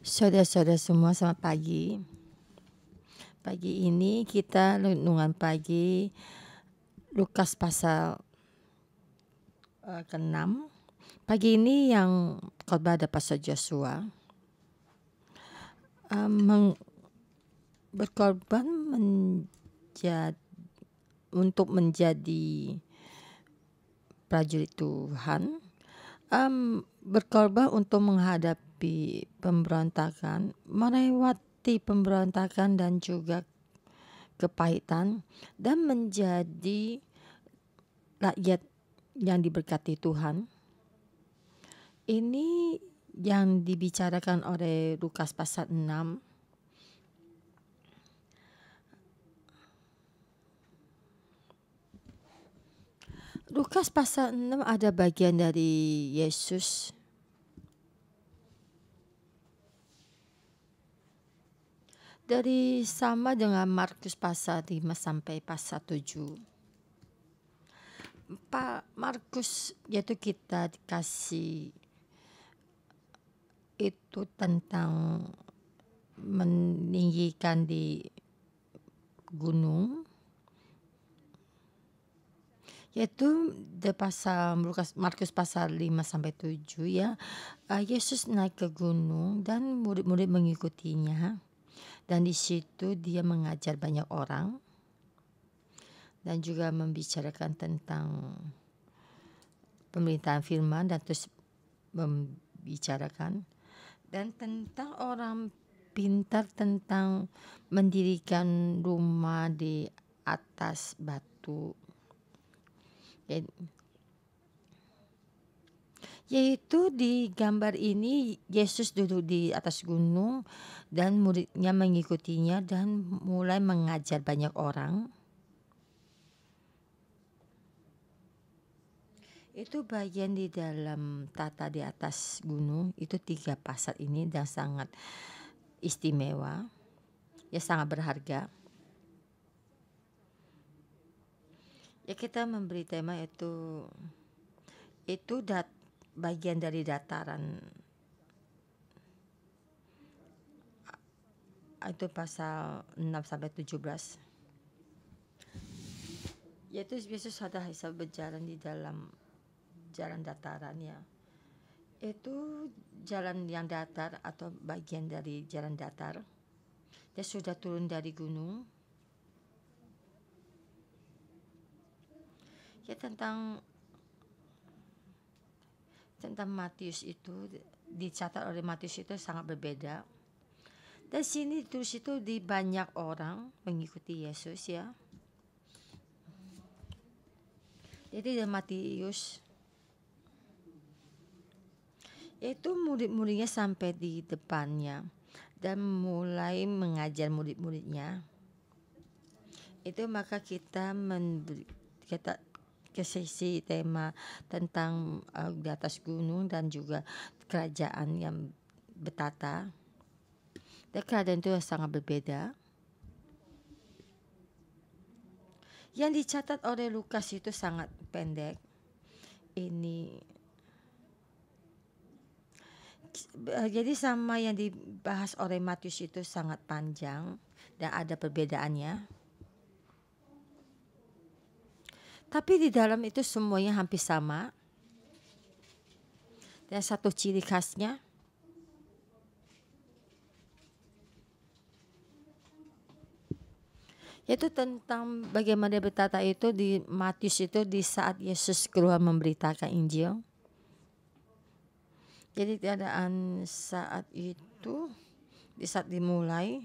Saudara-saudara semua, selamat pagi. Pagi ini kita renungan pagi Lukas pasal ke-6. Pagi ini yang khotbah ada Pastor Joshua berkorban untuk menjadi prajurit Tuhan, berkorban untuk menghadapi pemberontakan, melewati pemberontakan dan juga kepahitan, dan menjadi rakyat yang diberkati Tuhan. Ini yang dibicarakan oleh Lukas pasal 6. Lukas pasal 6 ada bagian dari Yesus dari sama dengan Markus pasal 5 sampai pasal 7. Pak Markus yaitu kita dikasih itu tentang meninggikan di gunung, yaitu di pasal Markus pasal 5 sampai 7 ya. Yesus naik ke gunung dan murid-murid mengikutinya, dan di situ dia mengajar banyak orang dan juga membicarakan tentang pemerintahan firman, dan terus membicarakan dan tentang orang pintar tentang mendirikan rumah di atas batu, yaitu di gambar ini Yesus duduk di atas gunung dan muridnya mengikutinya dan mulai mengajar banyak orang. Itu bagian di dalam tata di atas gunung, itu 3 pasal ini dan sangat istimewa, ya sangat berharga. Ya kita memberi tema itu bagian dari dataran, itu pasal 6 sampai 17. Yaitu Yesus ada hisab berjalan di dalam jalan dataran ya. Itu jalan yang datar atau bagian dari jalan datar. Dia sudah turun dari gunung. Ya tentang Matius itu dicatat oleh Matius itu sangat berbeda. Dan sini terus itu di banyak orang mengikuti Yesus ya. Jadi di Matius itu murid-muridnya sampai di depannya dan mulai mengajar murid-muridnya. Itu maka kita ke sesi tema tentang di atas gunung dan juga kerajaan yang bertata. Dan keadaan itu sangat berbeda. Yang dicatat oleh Lukas itu sangat pendek. Jadi sama yang dibahas oleh Matius itu sangat panjang dan ada perbedaannya. Tapi di dalam itu semuanya hampir sama. Dan satu ciri khasnya, yaitu tentang bagaimana bertata itu di Matius itu di saat Yesus keluar memberitakan Injil. Jadi keadaan saat itu, di saat dimulai,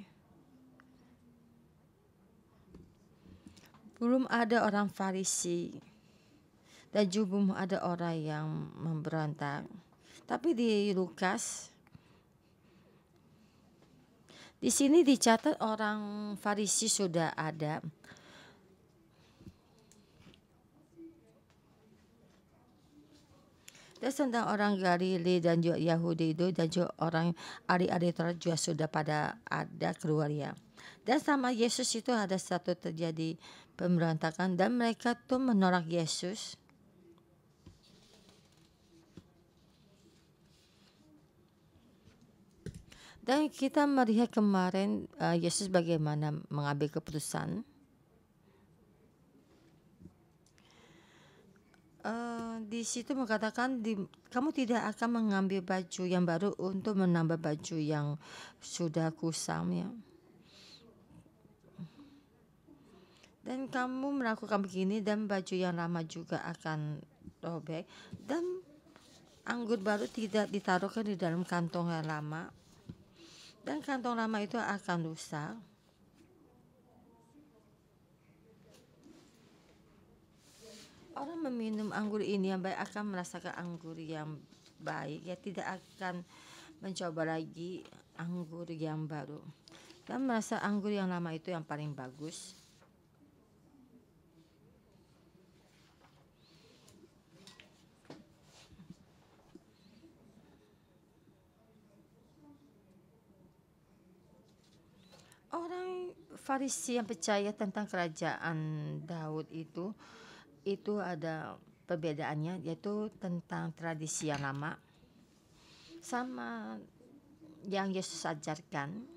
belum ada orang Farisi dan juga belum ada orang yang memberontak. Tapi di Lukas, di sini dicatat orang Farisi sudah ada. Dan tentang orang Galilea dan juga Yahudi itu dan juga orang ahli-ahli Taurat juga sudah pada ada keluar ya. Dan sama Yesus itu ada satu terjadi pemberontakan dan mereka tuh menolak Yesus. Dan kita melihat kemarin Yesus bagaimana mengambil keputusan. Di situ mengatakan kamu tidak akan mengambil baju yang baru untuk menambah baju yang sudah kusam ya. Dan kamu melakukan begini dan baju yang lama juga akan robek, dan anggur baru tidak ditaruhkan di dalam kantong yang lama, dan kantong lama itu akan rusak. Orang meminum anggur ini yang baik akan merasakan anggur yang baik ya, tidak akan mencoba lagi anggur yang baru dan merasa anggur yang lama itu yang paling bagus. Orang Farisi yang percaya tentang kerajaan Daud itu ada perbedaannya, yaitu tentang tradisi yang lama sama yang Yesus ajarkan.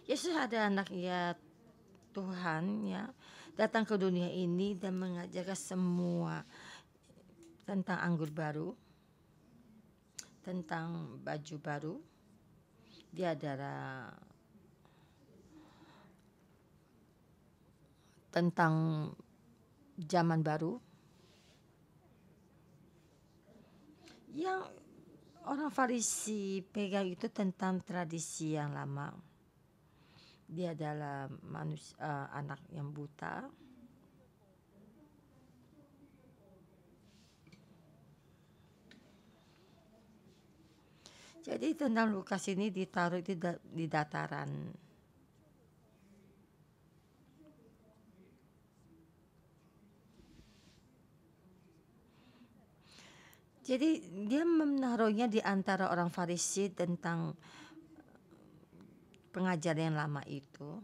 Yesus ada anak ya Tuhan ya, datang ke dunia ini dan mengajarkan semua tentang anggur baru, tentang baju baru. Dia adalah tentang zaman baru. Yang orang Farisi pegang itu tentang tradisi yang lama. Dia adalah manusia, anak yang buta. Jadi tentang Lukas ini ditaruh di dataran. Jadi dia menaruhnya di antara orang Farisi tentang pengajaran yang lama itu.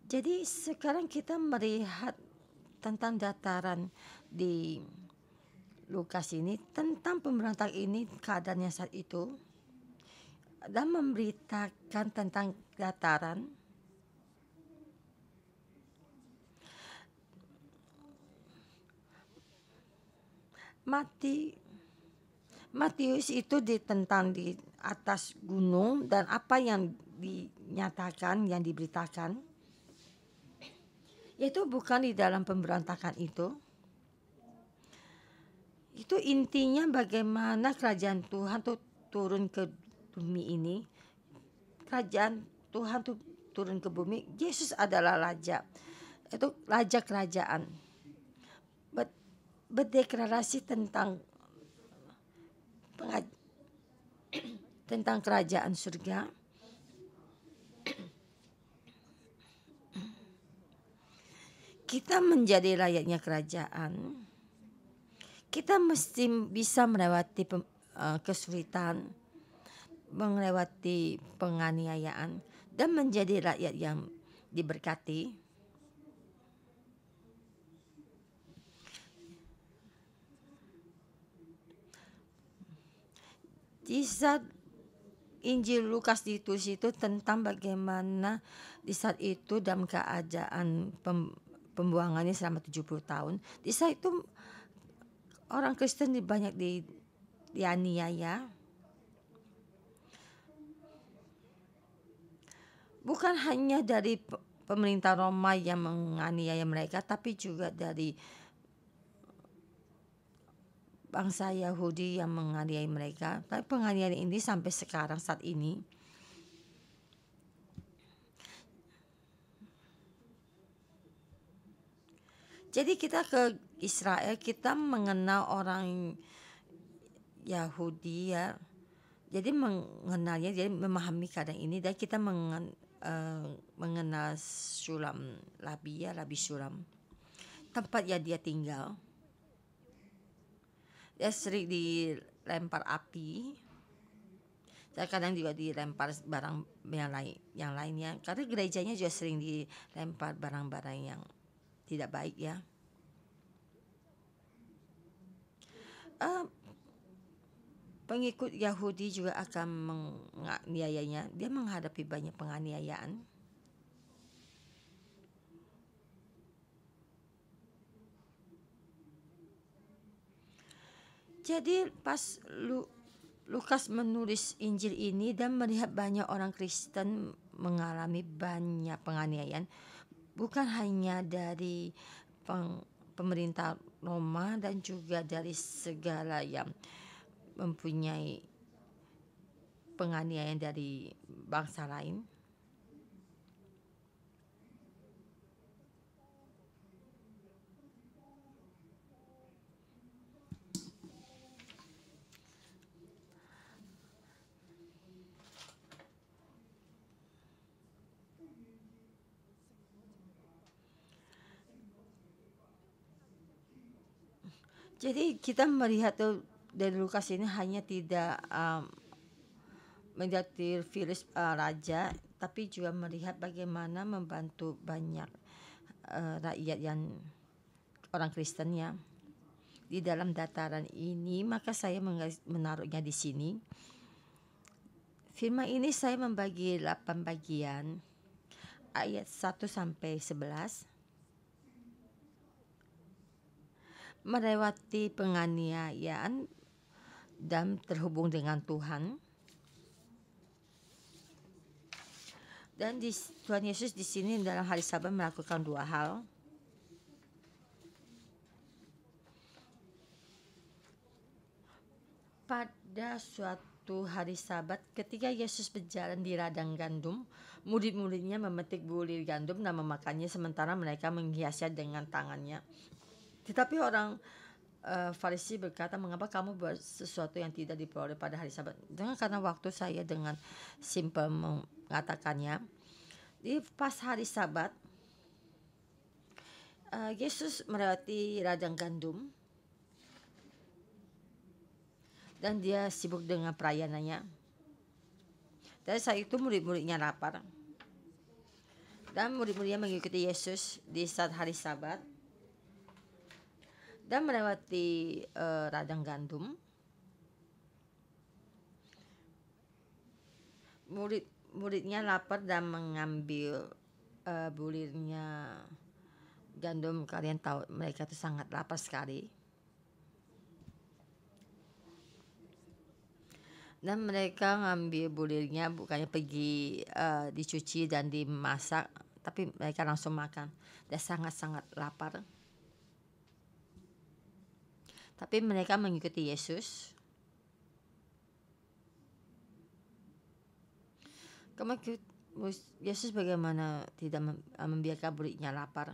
Jadi sekarang kita melihat tentang dataran di Lukas ini, tentang pemberontak ini, keadaannya saat itu, dan memberitakan tentang dataran. Matius itu ditentang di atas gunung, dan apa yang dinyatakan, yang diberitakan, itu bukan di dalam pemberontakan itu. Itu intinya bagaimana kerajaan Tuhan tuh turun ke bumi ini. Kerajaan Tuhan tuh turun ke bumi. Yesus adalah raja. Itu raja kerajaan. Berdeklarasi tentang tentang kerajaan surga. Kita menjadi rakyatnya kerajaan. Kita mesti bisa melewati kesulitan, melewati penganiayaan, dan menjadi rakyat yang diberkati. Di saat Injil Lukas ditulis itu tentang bagaimana di saat itu dalam keadaan pembuangannya selama 70 tahun. Di saat itu orang Kristen banyak dianiaya. Bukan hanya dari pemerintah Roma yang menganiaya mereka, tapi juga dari bangsa Yahudi yang menganiaya mereka. Tapi penganiayaan ini sampai sekarang saat ini. Jadi kita ke Israel, kita mengenal orang Yahudi ya. Jadi mengenalnya, jadi memahami keadaan ini, dan kita mengenal Sulam, Labi Sulam, tempat yang dia tinggal. Dia sering dilempar api, dan kadang juga dilempar barang yang lainnya. Karena gerejanya juga sering dilempar barang-barang yang tidak baik ya. Eh, Pengikut Yahudi juga akan menganiayanya. Dia menghadapi banyak penganiayaan. Jadi pas Lukas menulis Injil ini dan melihat banyak orang Kristen mengalami banyak penganiayaan, bukan hanya dari pemerintah Roma dan juga dari segala yang mempunyai penganiayaan dari bangsa lain. Jadi kita melihat tuh dari Lukas ini hanya tidak menjadi virus raja, tapi juga melihat bagaimana membantu banyak rakyat yang orang Kristen ya di dalam dataran ini. Maka saya menaruhnya di sini. Firman ini saya membagi 8 bagian, ayat 1 sampai 11. Melewati penganiayaan dan terhubung dengan Tuhan. Dan Tuhan Yesus di sini dalam hari Sabat melakukan 2 hal. Pada suatu hari Sabat, ketika Yesus berjalan di ladang gandum, murid-muridnya memetik bulir gandum dan memakannya, sementara mereka menghiasnya dengan tangannya. Tetapi orang Farisi berkata, mengapa kamu buat sesuatu yang tidak diperoleh pada hari Sabat? Karena waktu saya dengan simpel mengatakannya, di pas hari Sabat, Yesus melewati ladang gandum dan dia sibuk dengan pelayanannya. Dan saat itu murid-muridnya lapar. Dan murid-muridnya mengikuti Yesus di saat hari Sabat dan melewati ladang gandum. Muridnya lapar dan mengambil bulirnya gandum. Kalian tahu mereka itu sangat lapar sekali. Dan mereka ngambil bulirnya, bukannya pergi dicuci dan dimasak, tapi mereka langsung makan. Dan sangat-sangat lapar. Tapi mereka mengikuti Yesus. Yesus bagaimana tidak membiarkan muridnya lapar?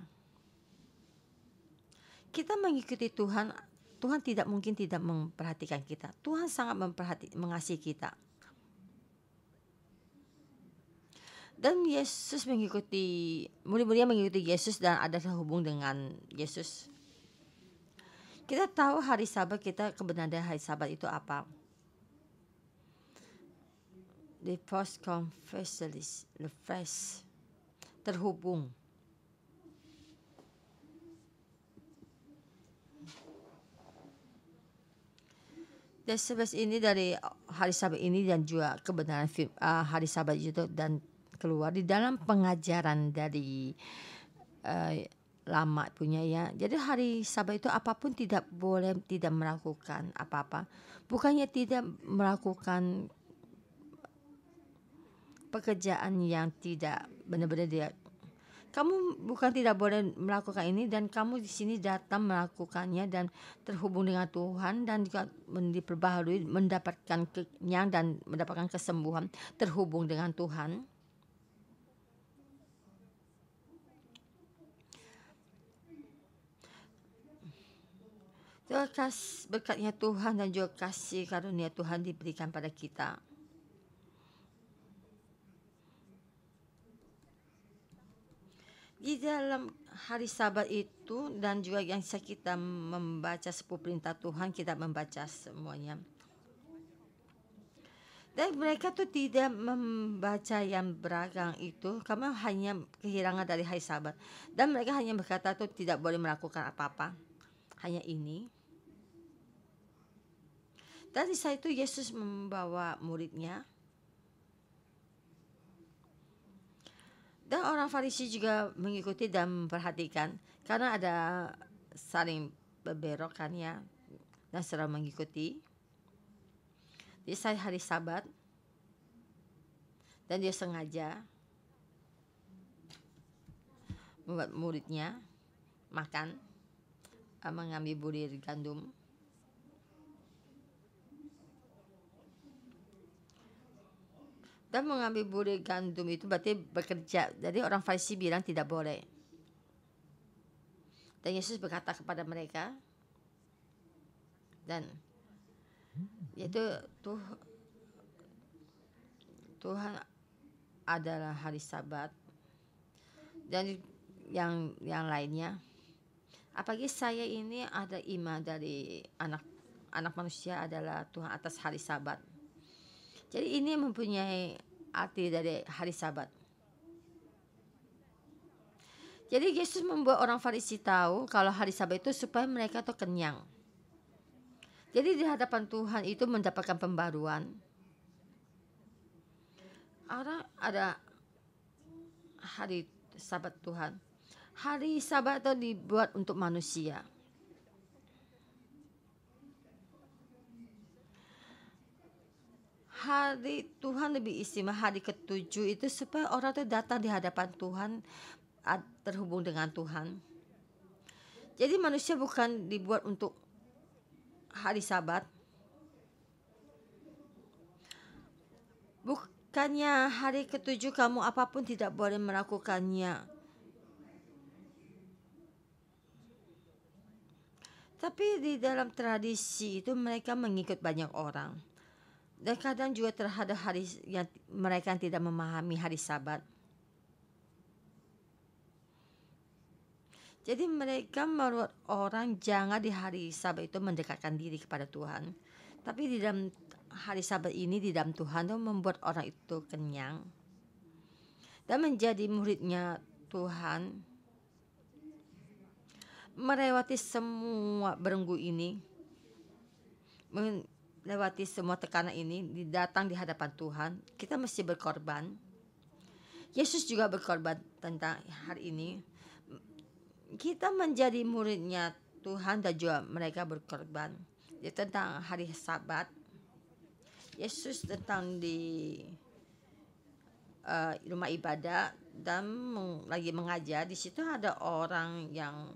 Kita mengikuti Tuhan. Tuhan tidak mungkin tidak memperhatikan kita. Tuhan sangat mengasihi kita. Dan Yesus murid-muridnya mengikuti Yesus dan ada terhubung dengan Yesus. Kita tahu hari Sabat, kebenaran hari Sabat itu apa? The first confessionalist, the first terhubung. Dan sebab ini dari hari Sabat ini dan juga kebenaran hari Sabat itu dan keluar di dalam pengajaran dari lama punya ya. Jadi hari Sabat itu apapun tidak boleh tidak melakukan apa-apa. Bukannya tidak melakukan pekerjaan yang tidak benar-benar dia. Kamu bukan tidak boleh melakukan ini dan kamu di sini datang melakukannya dan terhubung dengan Tuhan dan juga diperbaharui, mendapatkan kenyang dan mendapatkan kesembuhan, terhubung dengan Tuhan. Berkatnya Tuhan dan juga kasih karunia Tuhan diberikan pada kita. Di dalam hari Sabat itu dan juga yang kita membaca 10 perintah Tuhan, kita membaca semuanya. Dan mereka tuh tidak membaca yang beragam itu, karena hanya kehilangan dari hari Sabat. Dan mereka hanya berkata tuh tidak boleh melakukan apa-apa, hanya ini. Dan di saat itu Yesus membawa muridnya, dan orang Farisi juga mengikuti dan memperhatikan, karena ada saling berberokannya dan selalu mengikuti. Di saat hari Sabat, dan dia sengaja membuat muridnya makan, mengambil bulir gandum. Dan mengambil bulir gandum itu berarti bekerja. Jadi orang Farisi bilang tidak boleh. Dan Yesus berkata kepada mereka, dan yaitu Tuhan adalah hari Sabat, dan yang lainnya. Apalagi saya ini ada iman dari anak manusia adalah Tuhan atas hari Sabat. Jadi ini mempunyai arti dari hari Sabat. Jadi Yesus membuat orang Farisi tahu kalau hari Sabat itu supaya mereka tuh kenyang. Jadi di hadapan Tuhan itu mendapatkan pembaruan. Ada hari Sabat Tuhan. Hari Sabat itu dibuat untuk manusia. Hari Tuhan lebih istimewa, hari ke-7 itu supaya orang itu datang di hadapan Tuhan, terhubung dengan Tuhan. Jadi manusia bukan dibuat untuk hari Sabat. Bukannya hari ke-7 kamu apapun tidak boleh melakukannya. Tapi di dalam tradisi itu mereka mengikut banyak orang. Dan kadang juga terhadap hari yang mereka tidak memahami hari Sabat. Jadi mereka menurut orang jangan di hari Sabat itu mendekatkan diri kepada Tuhan. Tapi di dalam hari Sabat ini, di dalam Tuhan itu membuat orang itu kenyang dan menjadi muridnya Tuhan. Melewati semua belenggu ini, melewati semua tekanan ini, datang di hadapan Tuhan, kita mesti berkorban. Yesus juga berkorban tentang hari ini. Kita menjadi muridnya Tuhan dan juga mereka berkorban. Tentang hari Sabat, Yesus datang di rumah ibadah dan lagi mengajar. Di situ ada orang yang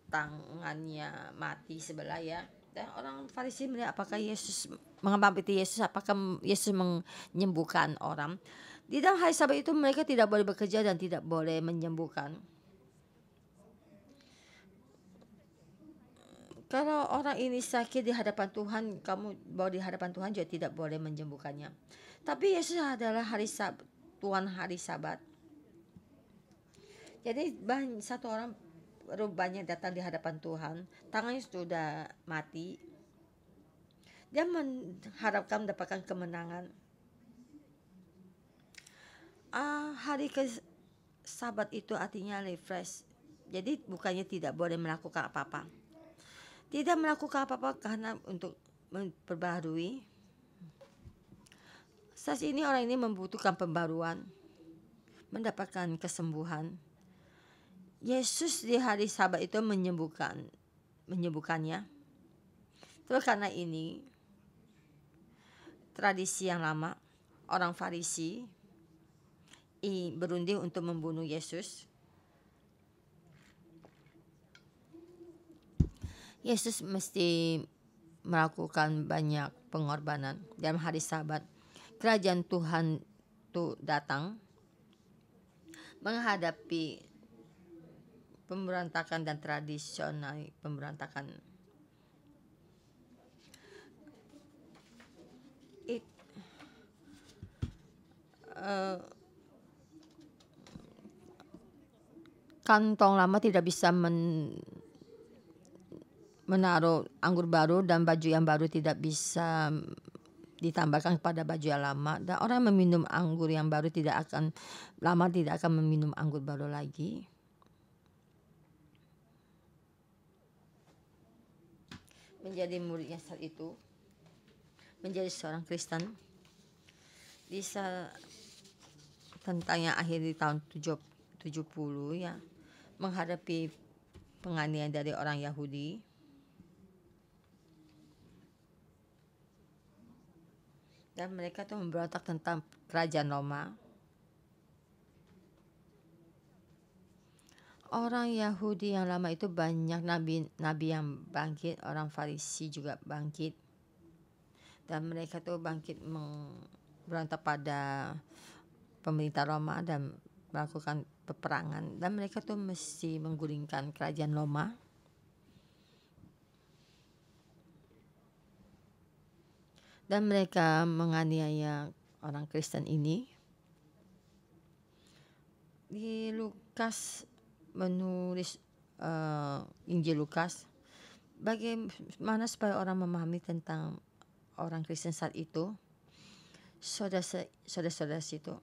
tangannya mati sebelah ya. Dan orang Farisi melihat apakah Yesus mengamati Yesus, apakah Yesus menyembuhkan orang. Di dalam hari Sabat itu mereka tidak boleh bekerja dan tidak boleh menyembuhkan. Kalau orang ini sakit di hadapan Tuhan, kamu bawa di hadapan Tuhan juga tidak boleh menyembuhkannya. Tapi Yesus adalah hari Sabat, Tuhan hari Sabat. Jadi satu orang banyak datang di hadapan Tuhan, tangannya sudah mati. Dia mengharapkan mendapatkan kemenangan. Hari ke Sabat itu artinya refresh. Jadi bukannya tidak boleh melakukan apa-apa. Tidak melakukan apa-apa karena untuk memperbaharui. Saat ini orang ini membutuhkan pembaruan, mendapatkan kesembuhan. Yesus di hari Sabat itu menyembuhkannya. Terus karena ini tradisi yang lama, orang Farisi berunding untuk membunuh Yesus. Yesus mesti melakukan banyak pengorbanan dalam hari Sabat. Kerajaan Tuhan itu datang menghadapi pemberontakan dan tradisional pemberontakan. Kantong lama tidak bisa menaruh anggur baru dan baju yang baru tidak bisa ditambahkan kepada baju yang lama, dan orang yang meminum anggur yang baru tidak akan meminum anggur baru lagi. Menjadi muridnya saat itu, menjadi seorang Kristen, bisa tentang yang akhir di tahun 70 ya, menghadapi penganiayaan dari orang Yahudi. Dan mereka tuh memberontak tentang kerajaan Roma. Orang Yahudi yang lama itu banyak nabi yang bangkit, orang Farisi juga bangkit. Dan mereka tuh bangkit memberontak pada pemerintah Roma dan melakukan peperangan. Dan mereka tuh mesti menggulingkan kerajaan Roma. Dan mereka menganiaya orang Kristen ini. Di Lukas menulis Injil Lukas, bagaimana supaya orang memahami tentang orang Kristen saat itu. Saudara-saudara situ,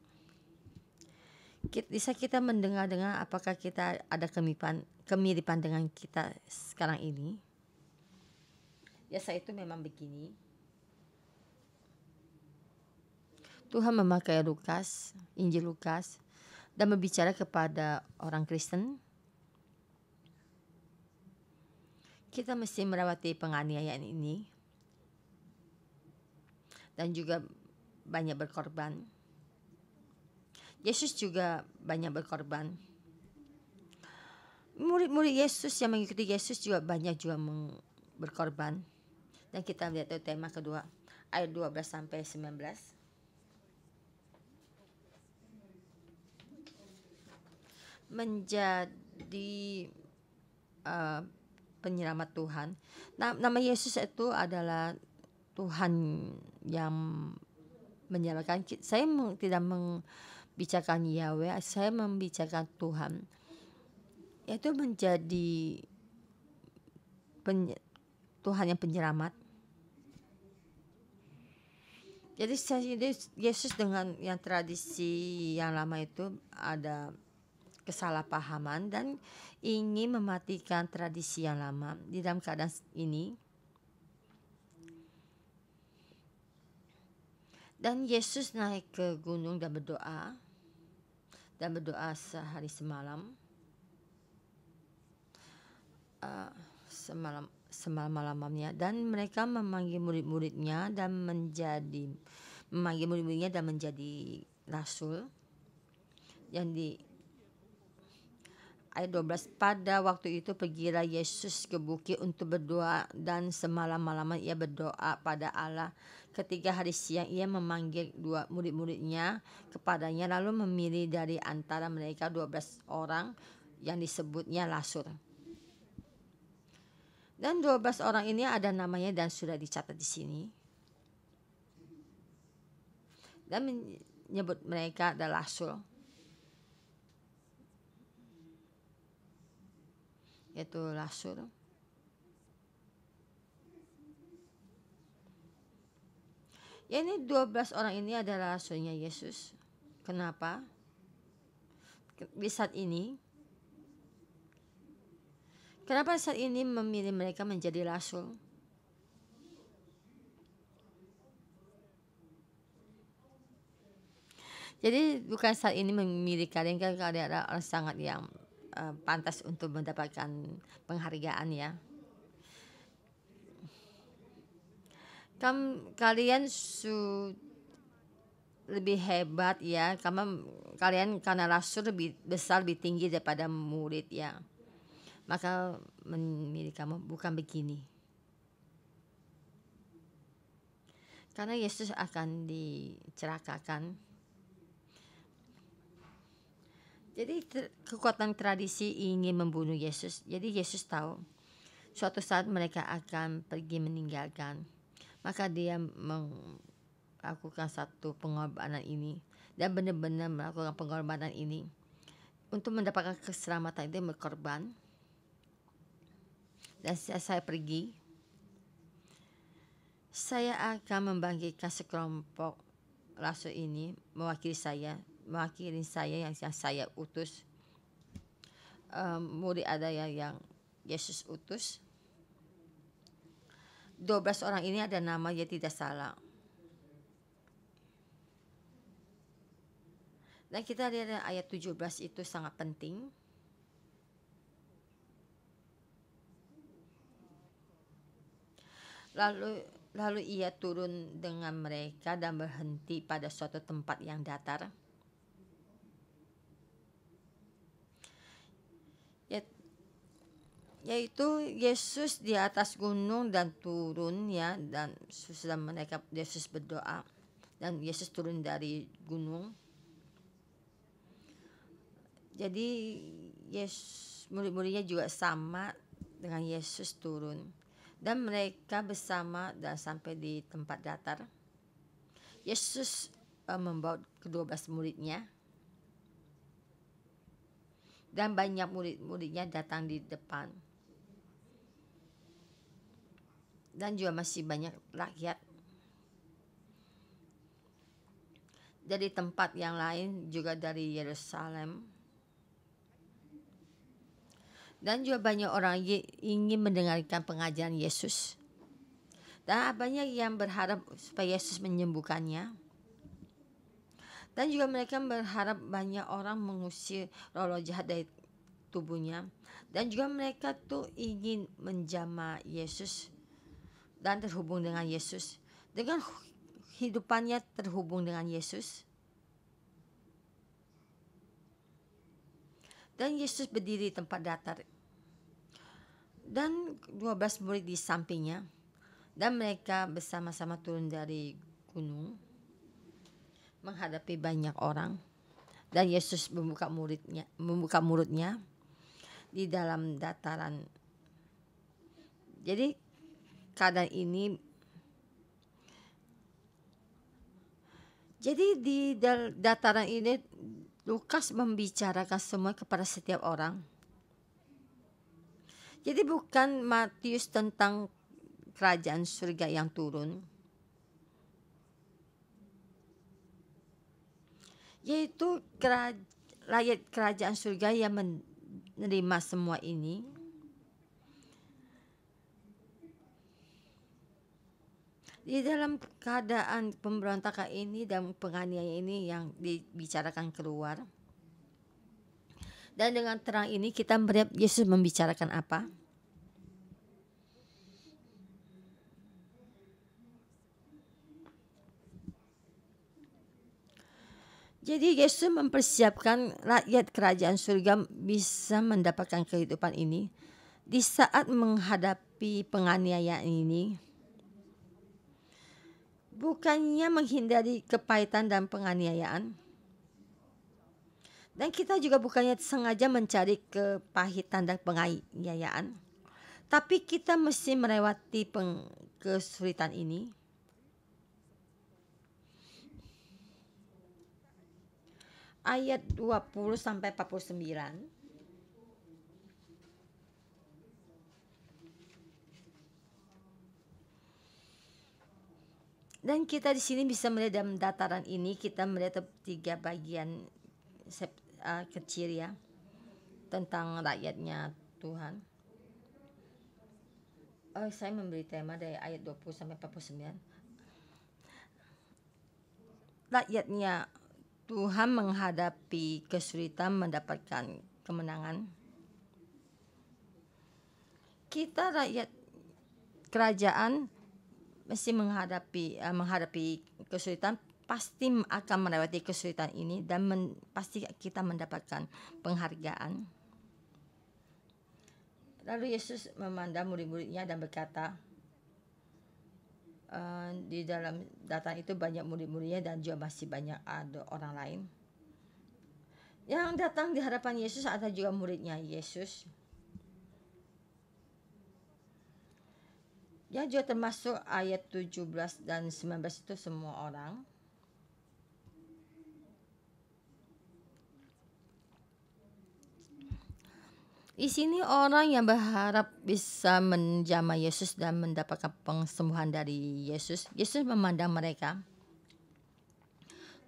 bisa kita mendengar apakah kita ada kemiripan dengan kita sekarang ini. Ya, saat itu memang begini. Tuhan memakai Lukas, Injil Lukas, dan berbicara kepada orang Kristen. Kita mesti melewati penganiayaan ini dan juga banyak berkorban. Yesus juga banyak berkorban. Murid-murid Yesus yang mengikuti Yesus juga banyak berkorban. Dan kita lihat tema kedua, ayat 12 sampai 19. Menjadi penyelamat Tuhan. Nama Yesus itu adalah Tuhan yang menyelamatkan. Saya tidak membicarakan Yahweh, saya membicarakan Tuhan. Yaitu menjadi Tuhan yang penyelamat. Jadi Yesus dengan yang tradisi yang lama itu ada kesalahpahaman dan ingin mematikan tradisi yang lama. Di dalam keadaan ini, dan Yesus naik ke gunung dan berdoa sehari semalam, semalam-malamnya. Dan mereka memanggil murid-muridnya dan menjadi rasul. Yang di ayat 12, pada waktu itu pergilah Yesus ke bukit untuk berdoa, dan semalam-malaman ia berdoa pada Allah. Ketika hari siang ia memanggil 2 murid-muridnya kepadanya, lalu memilih dari antara mereka 12 orang yang disebutnya rasul. Dan 12 orang ini ada namanya dan sudah dicatat di sini. Dan menyebut mereka adalah rasul. Yaitu rasul. Ya, ini 12 orang ini adalah rasulnya Yesus. Kenapa? Di saat ini, kenapa saat ini memilih mereka menjadi rasul? Jadi bukan saat ini memilih kalian, kan kalian adalah sangat yang pantas untuk mendapatkan penghargaan ya. Kalian lebih hebat ya, kalian karena rasul lebih besar, lebih tinggi daripada murid ya. Maka memilih kamu, bukan begini. Karena Yesus akan dicelakakan. Jadi kekuatan tradisi ingin membunuh Yesus. Jadi Yesus tahu suatu saat mereka akan pergi meninggalkan. Maka dia melakukan satu pengorbanan ini. Dan benar-benar melakukan pengorbanan ini. Untuk mendapatkan keselamatan, dia berkorban. Dan saya pergi. Saya akan membagikan sekelompok rasul ini mewakili saya yang saya utus. Murid ada yang Yesus utus. 12 orang ini ada nama, ya tidak salah. Dan kita lihat ayat 17 itu sangat penting. Lalu ia turun dengan mereka dan berhenti pada suatu tempat yang datar. Yaitu Yesus di atas gunung dan turun, ya, dan sudah mereka Yesus berdoa dan Yesus turun dari gunung. Jadi murid-muridnya juga sama dengan Yesus turun dan mereka bersama dan sampai di tempat datar. Yesus membawa ke-12 muridnya dan banyak murid-muridnya datang di depan. Dan juga masih banyak rakyat dari tempat yang lain, juga dari Yerusalem. Dan juga banyak orang ingin mendengarkan pengajaran Yesus. Dan banyak yang berharap supaya Yesus menyembuhkannya. Dan juga mereka berharap banyak orang mengusir roh-roh jahat dari tubuhnya. Dan juga mereka tuh ingin menjamah Yesus dan terhubung dengan Yesus. Dengan hidupannya terhubung dengan Yesus. Dan Yesus berdiri di tempat datar. Dan 12 murid di sampingnya. Dan mereka bersama-sama turun dari gunung menghadapi banyak orang. Dan Yesus membuka mulutnya di dalam dataran. Jadi keadaan ini, jadi di dataran ini Lukas membicarakan semua kepada setiap orang. Jadi bukan Matius tentang kerajaan surga yang turun, yaitu rakyat kerajaan surga yang menerima semua ini. Di dalam keadaan pemberontakan ini dan penganiayaan ini yang dibicarakan keluar. Dan dengan terang ini kita melihat Yesus membicarakan apa? Jadi Yesus mempersiapkan rakyat kerajaan surga bisa mendapatkan kehidupan ini di saat menghadapi penganiayaan ini. Bukannya menghindari kepahitan dan penganiayaan. Dan kita juga bukannya sengaja mencari kepahitan dan penganiayaan. Tapi kita mesti melewati kesulitan ini. Ayat 20 sampai 49. Dan kita di sini bisa melihat dalam dataran ini kita melihat 3 bagian kecil, ya, tentang rakyatnya Tuhan. Saya memberi tema dari ayat 20 sampai 49. Rakyatnya Tuhan menghadapi kesulitan mendapatkan kemenangan. Kita rakyat kerajaan mesti menghadapi kesulitan, pasti akan melewati kesulitan ini dan pasti kita mendapatkan penghargaan. Lalu Yesus memandang murid-muridnya dan berkata, di dalam datang itu banyak murid-muridnya dan juga masih banyak ada orang lain. Yang datang di hadapan Yesus ada juga muridnya Yesus. Ya, juga termasuk ayat 17 dan 19 itu semua orang. Di sini orang yang berharap bisa menjamah Yesus dan mendapatkan kesembuhan dari Yesus. Yesus memandang mereka.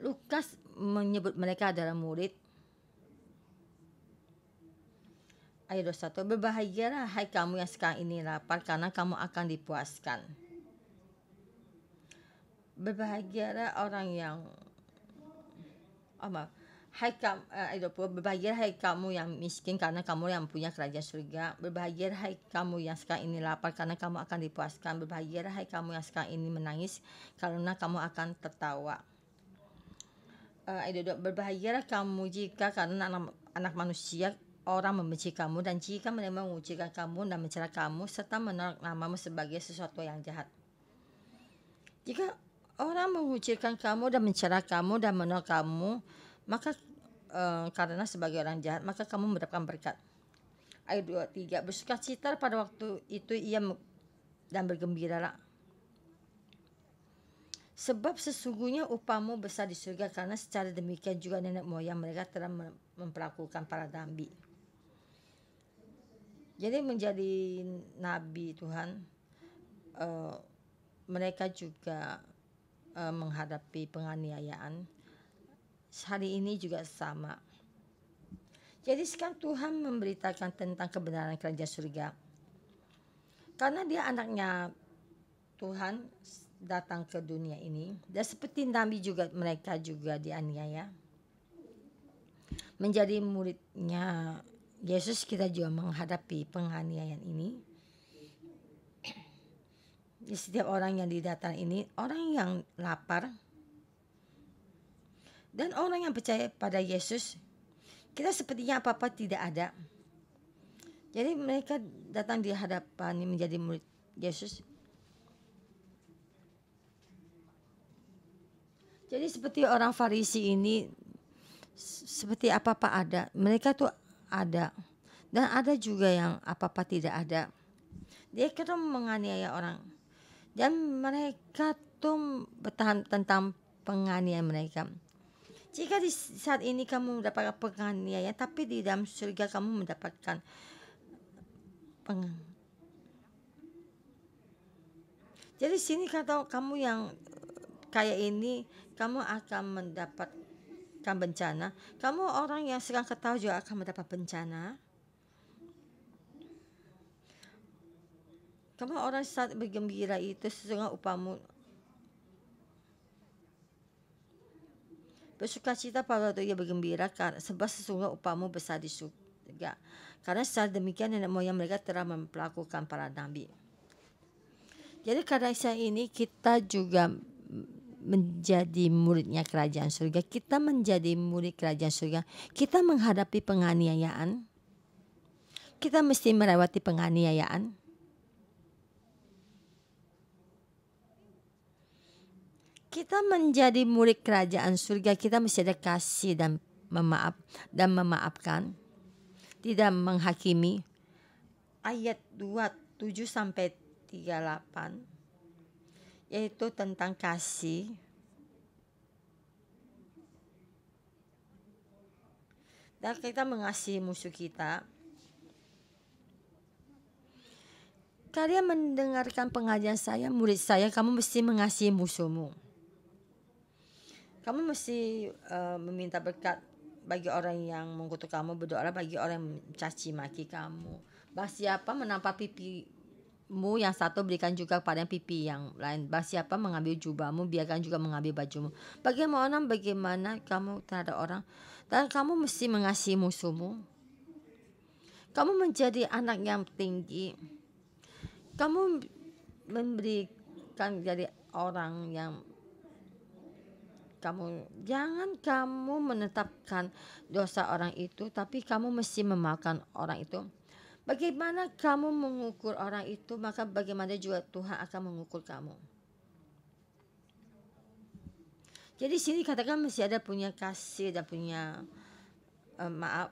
Lukas menyebut mereka adalah murid. Ayat 21, berbahagialah hai kamu yang sekarang ini lapar, karena kamu akan dipuaskan. Berbahagialah orang yang ayat 20, berbahagialah hai kamu yang miskin, karena kamu yang punya kerajaan surga. Berbahagialah hai kamu yang sekarang ini lapar, karena kamu akan dipuaskan. Berbahagialah hai kamu yang sekarang ini menangis, karena kamu akan tertawa. Ayat 22, berbahagialah kamu jika karena anak manusia orang membenci kamu, dan jika mereka mengucilkan kamu dan mencela kamu serta menolak namamu sebagai sesuatu yang jahat. Jika orang mengucilkan kamu dan mencela kamu dan menolak kamu, maka karena sebagai orang jahat, maka kamu mendapatkan berkat. Ayat 23, bersukacita pada waktu itu dan bergembiralah, sebab sesungguhnya upahmu besar di surga, karena secara demikian juga nenek moyang mereka telah memperlakukan para nabi. Jadi menjadi nabi Tuhan, mereka juga menghadapi penganiayaan. Hari ini juga sama. Jadi sekarang Tuhan memberitakan tentang kebenaran kerajaan surga. Karena dia anaknya Tuhan datang ke dunia ini, dan seperti nabi juga mereka juga dianiaya. Menjadi muridnya Yesus, kita juga menghadapi penganiayaan ini. Di setiap orang yang didatang ini, orang yang lapar dan orang yang percaya pada Yesus, kita sepertinya apa-apa tidak ada. Jadi mereka datang di hadapan menjadi murid Yesus. Jadi seperti orang Farisi ini, seperti apa-apa ada. Mereka tuh ada. Dan ada juga yang apa-apa tidak ada. Dia kira menganiaya orang. Dan mereka tuh bertahan tentang penganiayaan mereka. Jika di saat ini kamu mendapatkan penganiayaan, tapi di dalam surga kamu mendapatkan Jadi sini kata kamu yang kayak ini, kamu akan mendapatkan bencana. Kamu orang yang sedang ketahui juga akan mendapat bencana. Kamu orang saat bergembira itu sesungguhnya upahmu. Bersukacita pada waktu ia bergembira, sebab sesungguhnya upahmu besar di surga. Karena secara demikian nenek moyang mereka telah memperlakukan para nabi. Jadi karena ini kita juga menjadi muridnya kerajaan surga. Kita menjadi murid kerajaan surga. Kita menghadapi penganiayaan. Kita mesti melewati penganiayaan. Kita menjadi murid kerajaan surga. Kita mesti ada kasih dan memaafkan. Tidak menghakimi. Ayat 27 sampai 38 yaitu tentang kasih. Dan kita mengasihi musuh kita. Kalian mendengarkan pengajaran saya, murid saya, kamu mesti mengasihi musuhmu. Kamu mesti meminta berkat bagi orang yang mengutuk kamu, berdoalah bagi orang yang mencaci maki kamu. Barang siapa menampar pipimu yang satu, berikan juga kepada pipi yang lain. Barang siapa mengambil jubahmu, biarkan juga mengambil bajumu. Bagaimana kamu terhadap orang, dan kamu mesti mengasihi musuhmu. Kamu menjadi anak yang tinggi. Kamu memberikan jadi orang yang jangan kamu menetapkan dosa orang itu, tapi kamu mesti memaafkan orang itu. Bagaimana kamu mengukur orang itu, maka bagaimana juga Tuhan akan mengukur kamu. Jadi sini katakan mesti ada punya kasih dan punya maaf.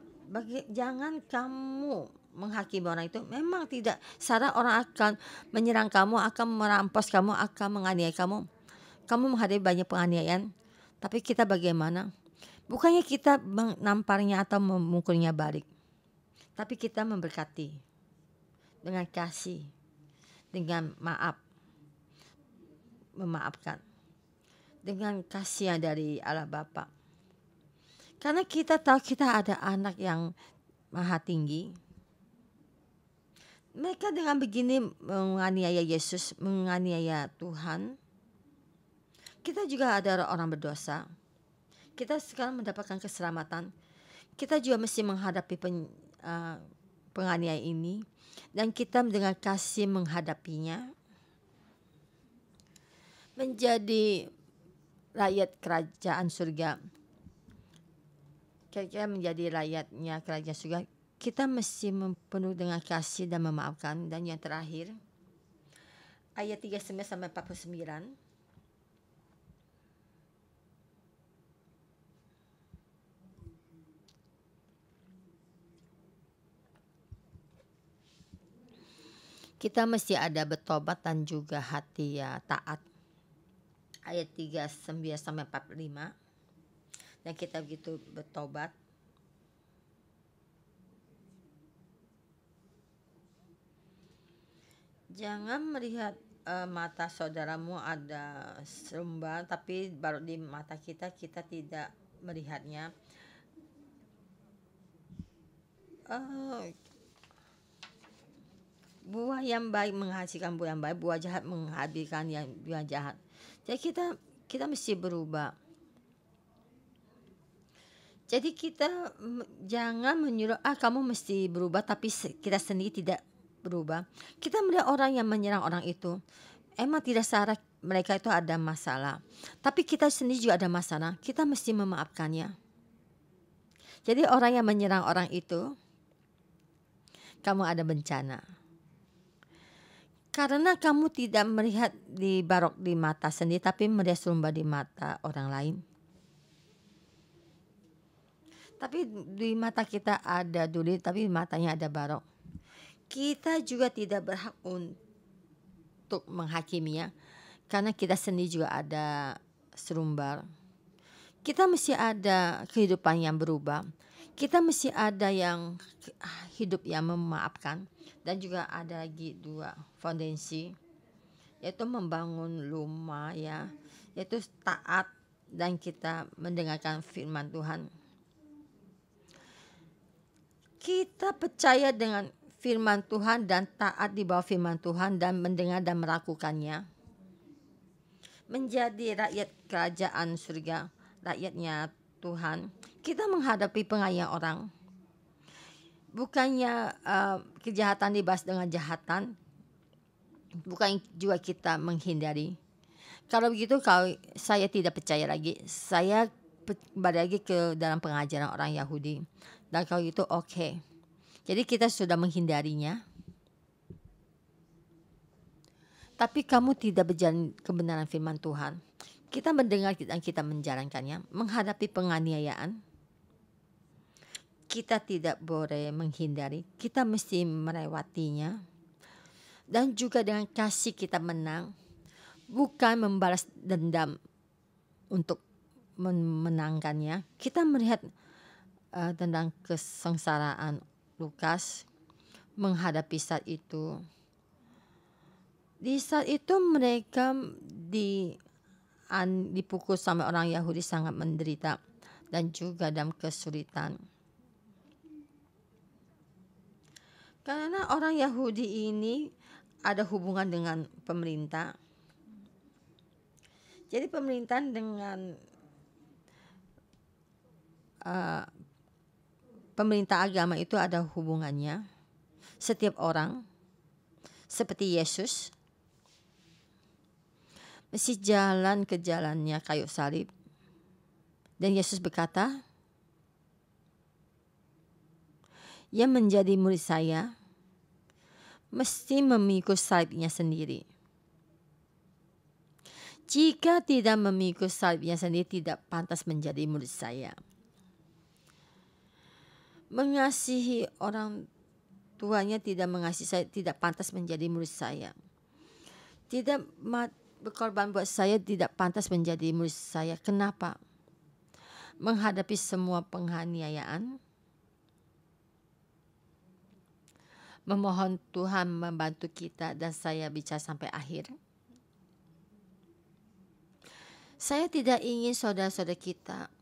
Jangan kamu menghakimi orang itu. Memang tidak salah, orang akan menyerang kamu, akan merampas kamu, akan menganiaya kamu. Kamu menghadapi banyak penganiayaan. Tapi kita bagaimana? Bukannya kita menamparnya atau memukulnya balik. Tapi kita memberkati dengan kasih, dengan memaafkan, dengan kasih dari Allah Bapa. Karena kita tahu kita ada anak yang maha tinggi. Mereka dengan begini menganiaya Yesus, menganiaya Tuhan. Kita juga ada orang berdosa. Kita sekarang mendapatkan keselamatan. Kita juga mesti menghadapi penganiayaan ini. Dan kita dengan kasih menghadapinya. Menjadi rakyat kerajaan surga. Kira-kira menjadi rakyatnya kerajaan surga. Kita mesti penuh dengan kasih dan memaafkan. Dan yang terakhir, ayat 39 sampai 49. Kita mesti ada bertobat dan juga hati taat. Ayat 39 sampai 45. Dan kita begitu bertobat. Jangan melihat mata saudaramu ada serumbar, tapi baru di mata kita tidak melihatnya. Buah yang baik menghasilkan buah yang baik, buah jahat menghasilkan yang buah jahat. Jadi kita mesti berubah. Jadi kita jangan menyuruh kamu mesti berubah, tapi kita sendiri tidak berubah. Kita melihat orang yang menyerang orang itu, emang tidak salah mereka itu ada masalah, tapi kita sendiri juga ada masalah. Kita mesti memaafkannya. Jadi orang yang menyerang orang itu, kamu ada bencana. Karena kamu tidak melihat di barok di mata sendiri, tapi melihat serumba di mata orang lain. Tapi di mata kita ada duri, tapi di matanya ada barok. Kita juga tidak berhak untuk menghakiminya, karena kita sendiri juga ada serumbar. Kita mesti ada kehidupan yang berubah. Kita mesti ada yang hidup yang memaafkan. Dan juga ada lagi 2 fondasi, yaitu membangun rumah yaitu taat dan kita mendengarkan firman Tuhan. Kita percaya dengan firman Tuhan dan taat di bawah firman Tuhan dan mendengar dan melakukannya. Menjadi rakyat kerajaan surga, rakyatnya Tuhan. Kita menghadapi penganiayaan orang. Bukannya kejahatan dibalas dengan jahatan. Bukan juga kita menghindari. Kalau begitu saya tidak percaya lagi. Saya balik lagi ke dalam pengajaran orang Yahudi. Dan kalau itu oke. Jadi kita sudah menghindarinya. Tapi kamu tidak berjalan kebenaran firman Tuhan. Kita mendengar dan kita menjalankannya. Menghadapi penganiayaan. Kita tidak boleh menghindari. Kita mesti melewatinya. Dan juga dengan kasih kita menang. Bukan membalas dendam untuk memenangkannya. Kita melihat tentang kesengsaraan Lukas menghadapi saat itu. Di saat itu mereka dipukul sama orang Yahudi sangat menderita dan juga dalam kesulitan. Karena orang Yahudi ini ada hubungan dengan pemerintah. Jadi pemerintah dengan pemerintah agama itu ada hubungannya. Setiap orang seperti Yesus mesti jalan ke jalannya kayu salib. Dan Yesus berkata, yang menjadi murid saya mesti memikul salibnya sendiri. Jika tidak memikul salibnya sendiri, tidak pantas menjadi murid saya. Mengasihi orang tuanya tidak mengasihi saya, tidak pantas menjadi murid saya. Tidak berkorban buat saya, tidak pantas menjadi murid saya. Kenapa? Menghadapi semua penganiayaan, memohon Tuhan membantu kita dan saya bicara sampai akhir. Saya tidak ingin saudara-saudara kita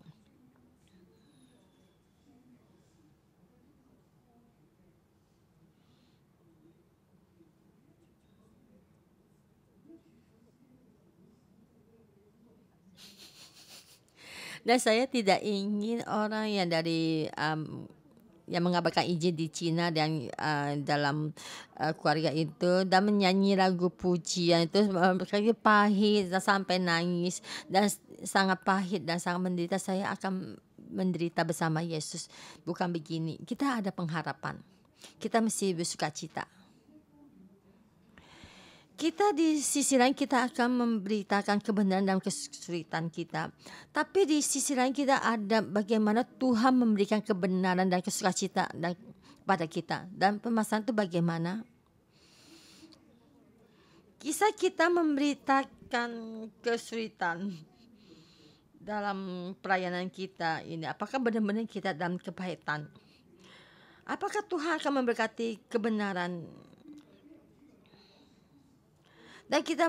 dan saya tidak ingin orang yang dari yang mengabarkan izin di Cina dan dalam keluarga itu dan menyanyi lagu pujian itu sekali pahit dan sampai nangis dan sangat pahit dan sangat menderita. Saya akan menderita bersama Yesus. Bukan begini. Kita ada pengharapan. Kita mesti bersuka cita. Kita di sisi lain kita akan memberitakan kebenaran dalam kesulitan kita. Tapi di sisi lain kita ada bagaimana Tuhan memberikan kebenaran dan sukacita dan pada kita. Dan permasalahan itu bagaimana? Kisah kita memberitakan kesulitan dalam pelayanan kita ini. Apakah benar-benar kita dalam kepahitan? Apakah Tuhan akan memberkati kebenaran? Dan kita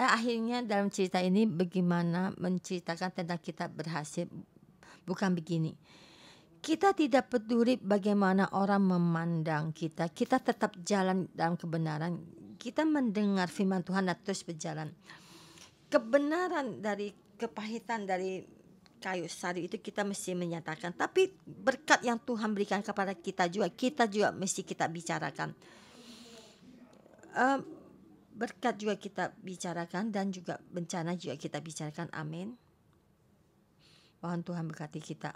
akhirnya dalam cerita ini bagaimana menceritakan tentang kita berhasil. Bukan begini. Kita tidak peduli bagaimana orang memandang kita. Kita tetap jalan dalam kebenaran. Kita mendengar firman Tuhan dan terus berjalan. Kebenaran dari kepahitan dari kayu salib itu kita mesti menyatakan. Tapi berkat yang Tuhan berikan kepada kita juga mesti kita bicarakan. Berkat juga kita bicarakan dan juga bencana juga kita bicarakan. Amin. Mohon Tuhan berkati kita.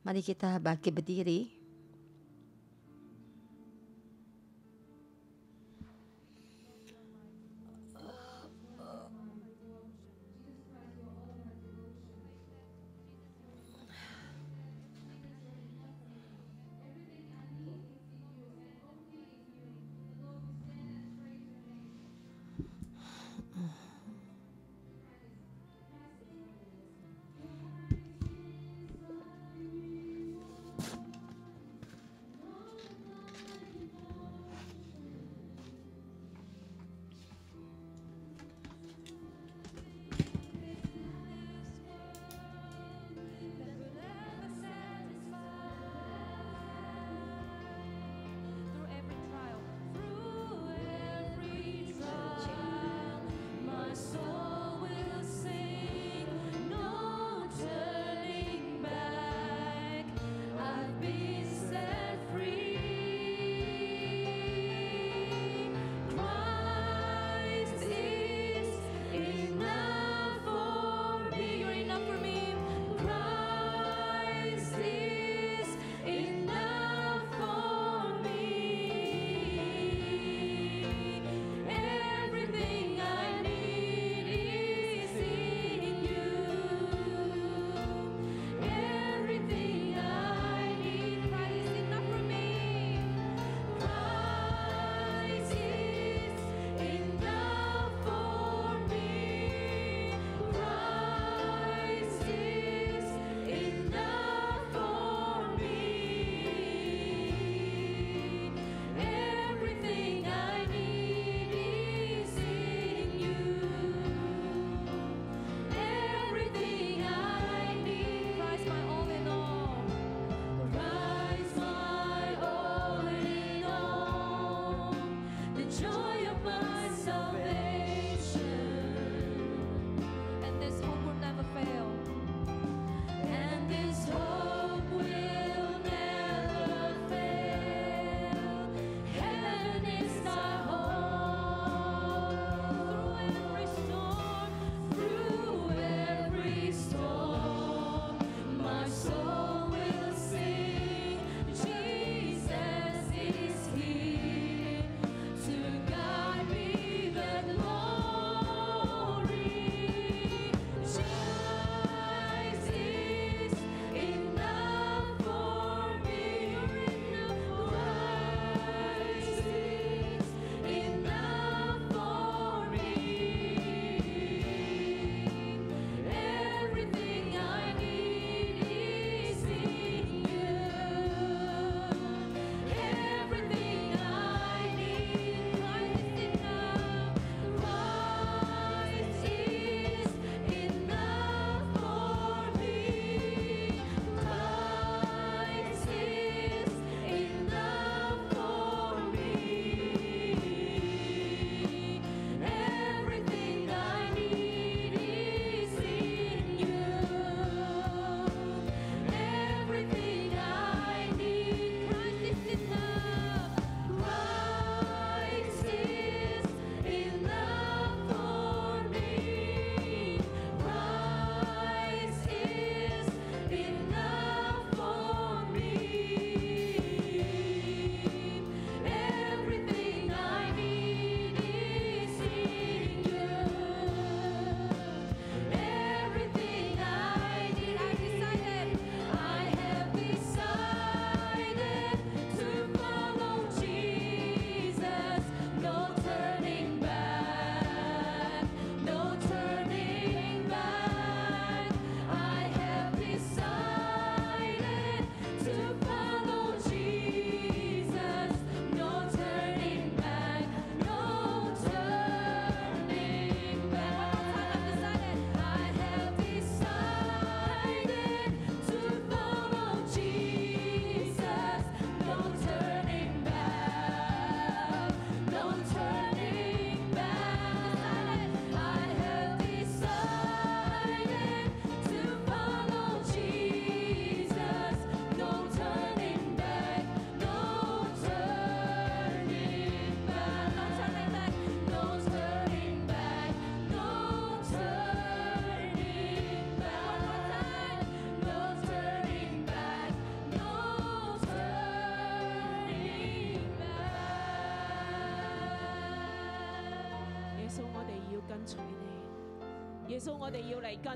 Mari kita bangkit berdiri.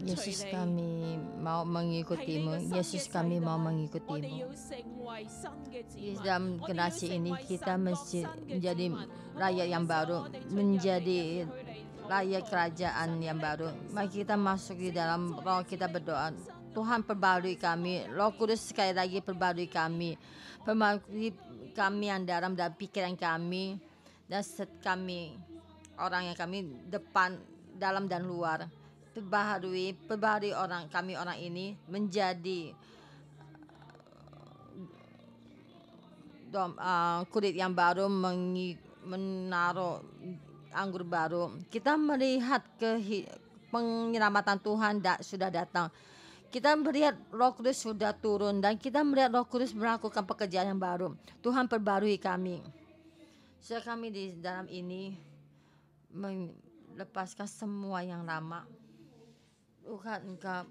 Yesus kami mau mengikutimu. Yesus kami mau mengikutimu. Di dalam generasi ini kita mesti menjadi rakyat yang baru, menjadi rakyat kerajaan yang baru. Mari kita masuk di dalam roh, kita berdoa. Tuhan perbarui kami, Roh Kudus sekali lagi perbarui kami. Perbarui kami yang dalam pikiran kami dan kami, orang yang kami depan, dalam dan luar. Perbarui orang kami, orang ini menjadi kulit yang baru, menaruh anggur baru. Kita melihat penyelamatan Tuhan sudah datang. Kita melihat Roh Kudus sudah turun dan kita melihat Roh Kudus melakukan pekerjaan yang baru. Tuhan perbarui kami. Supaya kami di dalam ini melepaskan semua yang lama. Tuhan Engkau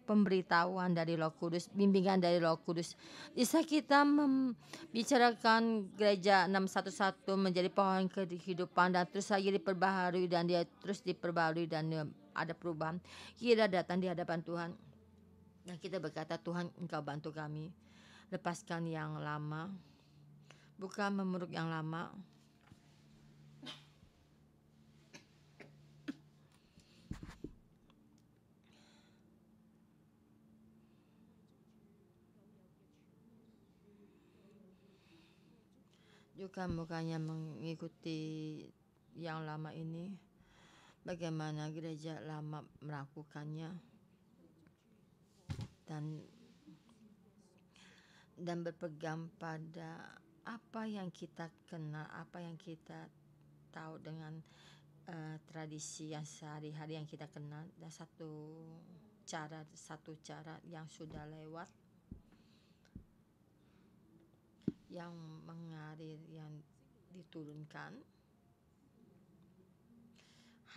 pemberitahuan dari Roh Kudus, bimbingan dari Roh Kudus. Bisa kita membicarakan gereja 611 menjadi pohon kehidupan dan terus lagi diperbaharui dan dia terus diperbaharui dan ada perubahan. Kita datang di hadapan Tuhan dan kita berkata, Tuhan Engkau bantu kami. Lepaskan yang lama, bukan memeluk yang lama. Juga bukannya mengikuti yang lama ini, bagaimana gereja lama melakukannya dan berpegang pada apa yang kita kenal, apa yang kita tahu dengan tradisi yang sehari-hari yang kita kenal, dan satu cara yang sudah lewat, yang mengalir, yang diturunkan.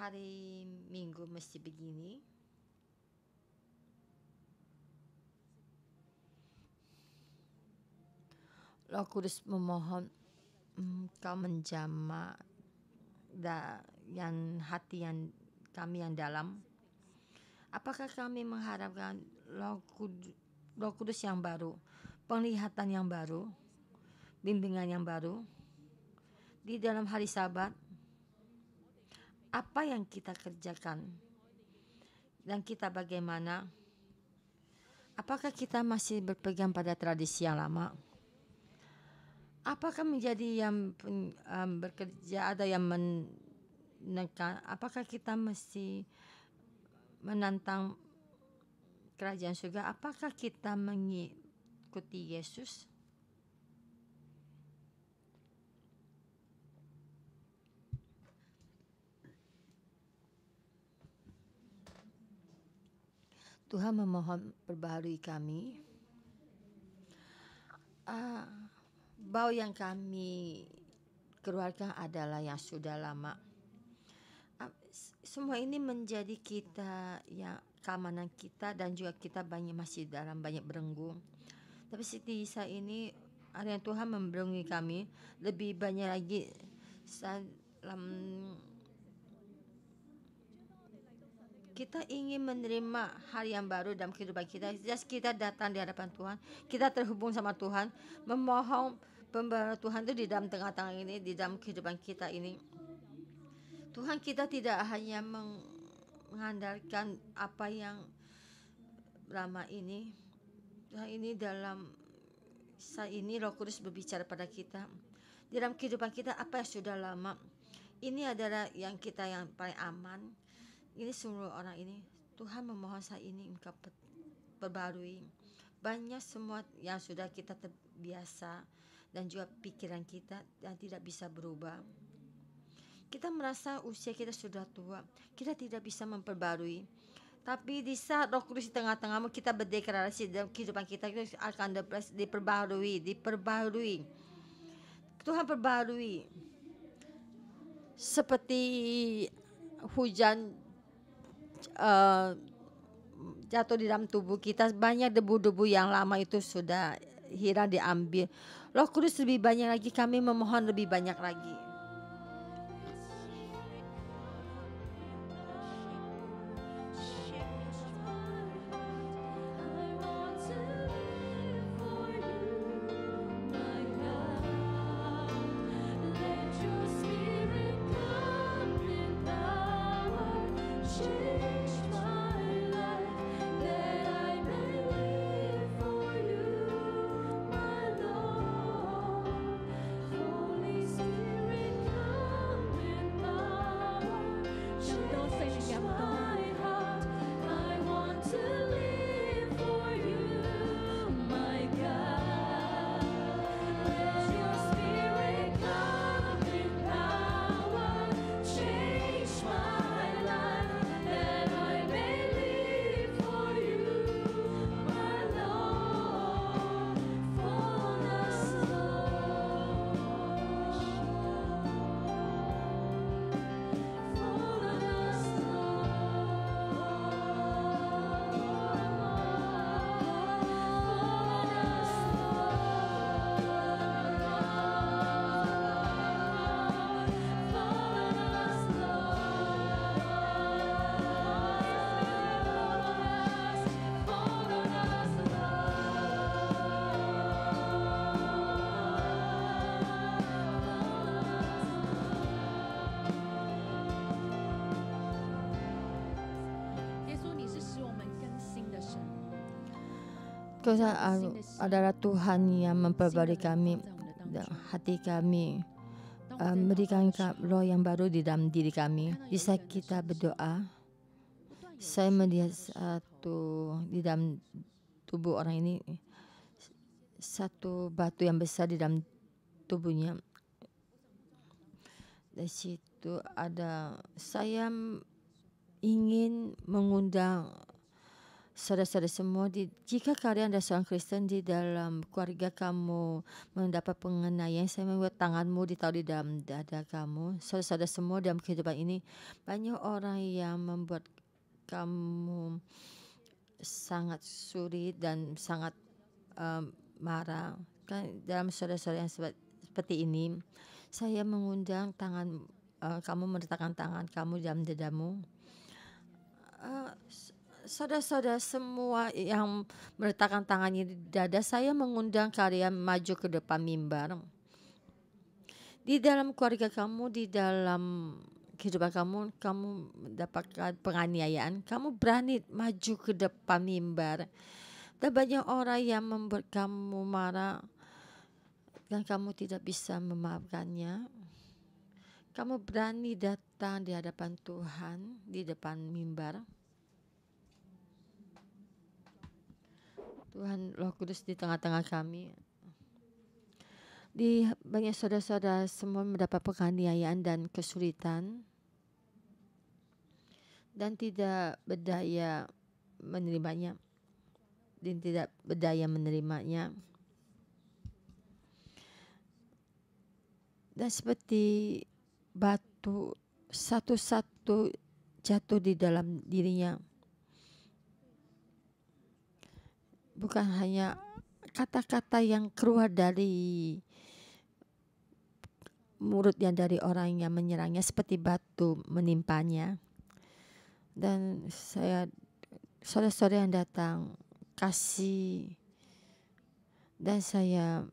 Hari Minggu mesti begini. Roh Kudus memohon kau menjamah yang hati yang kami yang dalam. Apakah kami mengharapkan Roh Kudus yang baru, penglihatan yang baru, bimbingan yang baru di dalam hari Sabat? Apa yang kita kerjakan dan kita bagaimana? Apakah kita masih berpegang pada tradisi yang lama? Apakah menjadi yang bekerja, ada yang menekan? Apakah kita mesti menantang kerajaan surga? Apakah kita mengikuti Yesus? Tuhan memohon perbaharui kami. Bau yang kami keluarkan adalah yang sudah lama. Semua ini menjadi kita, ya, keamanan kita, dan juga kita masih dalam banyak berenggu. Tapi di saat ini ada yang Tuhan membelenggu kami lebih banyak lagi dalam. Kita ingin menerima hari yang baru dalam kehidupan kita. Just kita datang di hadapan Tuhan, kita terhubung sama Tuhan, memohon pembaharuan Tuhan itu di dalam tengah-tengah ini, di dalam kehidupan kita ini. Tuhan, kita tidak hanya mengandalkan apa yang lama ini. Ini dalam saat ini Roh Kudus berbicara pada kita. Di dalam kehidupan kita, apa yang sudah lama, ini adalah yang kita yang paling aman. Ini seluruh orang ini, Tuhan memohon saat ini Engkau perbarui banyak semua yang sudah kita terbiasa dan juga pikiran kita yang tidak bisa berubah. Kita merasa usia kita sudah tua, kita tidak bisa memperbarui. Tapi di saat Roh Kudus di tengah-tengahmu, kita berdeklarasi dalam kehidupan kita akan diperbarui. Tuhan perbarui seperti hujan jatuh di dalam tubuh kita, banyak debu-debu yang lama itu sudah hilang, diambil. Roh Kudus lebih banyak lagi, kami memohon lebih banyak lagi. Kau adalah Tuhan yang memperbarui kami, hati kami, memberikan roh yang baru di dalam diri kami. Di saat kita berdoa, saya melihat di dalam tubuh orang ini, satu batu yang besar di dalam tubuhnya. Di situ saya ingin mengundang saudara-saudara semua, jika kalian adalah seorang Kristen, di dalam keluarga kamu mendapat penganiayaan, saya membuat tanganmu ditaruh di dalam dada kamu. Saudara-saudara semua, dalam kehidupan ini banyak orang yang membuat kamu sangat sulit dan sangat marah. Dalam saudara-saudara yang seperti ini, saya mengundang kamu meletakkan tangan kamu dalam dadamu. Saudara-saudara semua yang meletakkan tangannya di dada, saya mengundang kalian maju ke depan mimbar. Di dalam keluarga kamu, di dalam kehidupan kamu mendapatkan penganiayaan, kamu berani maju ke depan mimbar. Dan banyak orang yang membuat kamu marah dan kamu tidak bisa memaafkannya. Kamu berani datang di hadapan Tuhan, di depan mimbar. Tuhan Roh Kudus di tengah-tengah kami. Banyak saudara-saudara semua mendapat penganiayaan dan kesulitan dan tidak berdaya menerimanya. Dan seperti batu satu-satu jatuh di dalam dirinya. Bukan hanya kata-kata yang keluar dari mulutnya, dari orang yang menyerangnya, seperti batu menimpanya. Dan saudara-saudara yang datang kasih, dan saya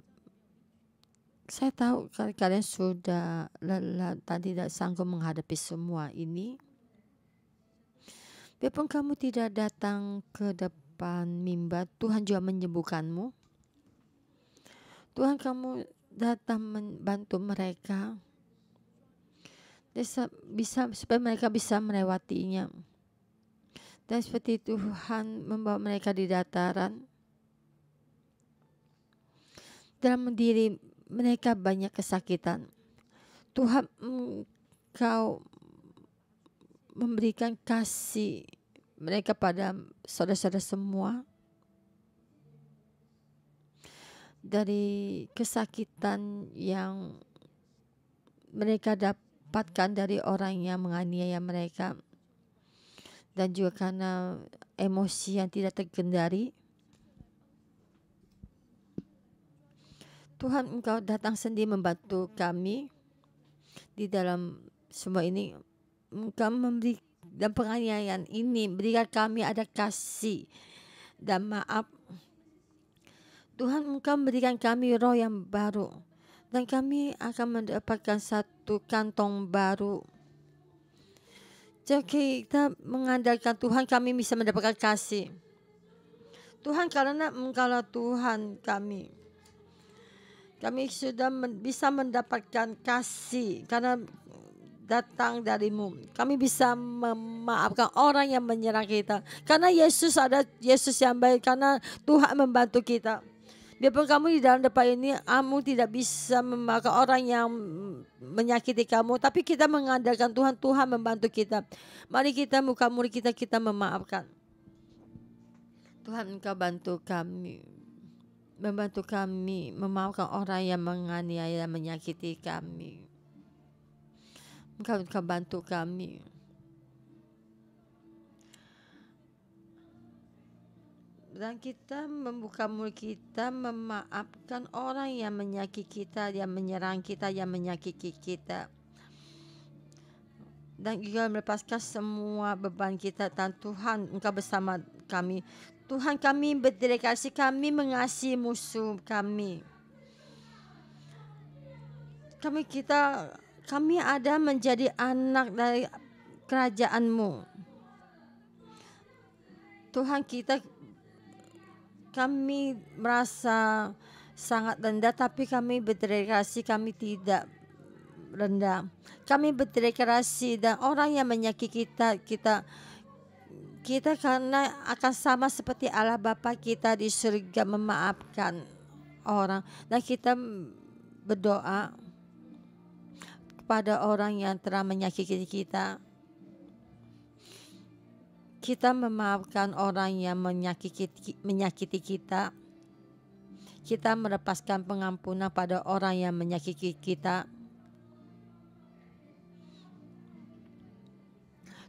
tahu kalian sudah lelah dan tidak sanggup menghadapi semua ini. Biarpun kamu tidak datang ke depan mimbar, Tuhan juga menyembuhkanmu. Tuhan, kamu datang membantu mereka supaya mereka bisa melewatinya. Dan seperti Tuhan membawa mereka di dataran, dalam diri mereka banyak kesakitan. Tuhan, Engkau memberikan kasih mereka pada saudara-saudara semua, dari kesakitan yang mereka dapatkan dari orang yang menganiaya mereka, dan juga karena emosi yang tidak terkendali. Tuhan, Engkau datang sendiri membantu kami di dalam semua ini. Engkau memberi dan penganiayaan ini, berikan kami ada kasih dan maaf. Tuhan, Engkau memberikan kami roh yang baru, dan kami akan mendapatkan satu kantong baru. Jadi kita mengandalkan Tuhan, kami bisa mendapatkan kasih. Tuhan, karena Engkaulah Tuhan kami sudah bisa mendapatkan kasih karena datang darimu. Kami bisa memaafkan orang yang menyerang kita, karena Yesus yang baik, karena Tuhan membantu kita. Biarpun kamu di dalam depan ini, kamu tidak bisa memaafkan orang yang menyakiti kamu, tapi kita mengandalkan Tuhan. Tuhan membantu kita. Mari kita buka mulut kita memaafkan. Tuhan, Engkau membantu kami memaafkan orang yang menganiaya dan menyakiti kami. Engkau bantu kami. Dan kita membuka mulut kita memaafkan orang yang menyakiti kita, yang menyerang kita, yang menyakiti kita. Dan juga melepaskan semua beban kita. Dan Tuhan, Engkau bersama kami. Tuhan, kami berdedikasi, kami mengasihi musuh kami. Kami ada menjadi anak dari kerajaan-Mu. Tuhan, kita kami merasa sangat rendah, tapi kami berdedikasi, kami tidak rendah. Kami berdedikasi, dan orang yang menyakiti kita karena akan sama seperti Allah Bapa kita di surga memaafkan orang. Dan kita berdoa kepada orang yang telah menyakiti kita. Kita memaafkan orang yang menyakiti kita. Kita melepaskan pengampunan pada orang yang menyakiti kita.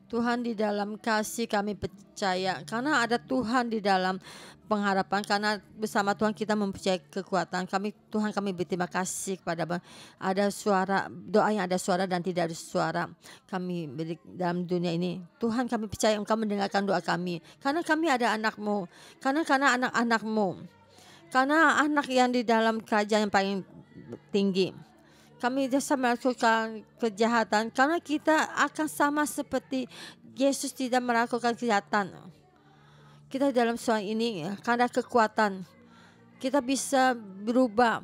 Tuhan, di dalam kasih kami percaya, karena ada Tuhan di dalam pengharapan, karena bersama Tuhan kita mempercayai kekuatan. Tuhan, kami berterima kasih kepada ada suara doa yang ada suara dan tidak ada suara kami dalam dunia ini. Tuhan, kami percaya Engkau mendengarkan doa kami, karena kami ada anak-Mu, karena anak-anak-Mu, karena anak yang di dalam kerajaan yang paling tinggi. Kami biasa melakukan kejahatan karena kita akan sama seperti Yesus tidak melakukan kejahatan. Kita dalam soal ini karena kekuatan kita bisa berubah.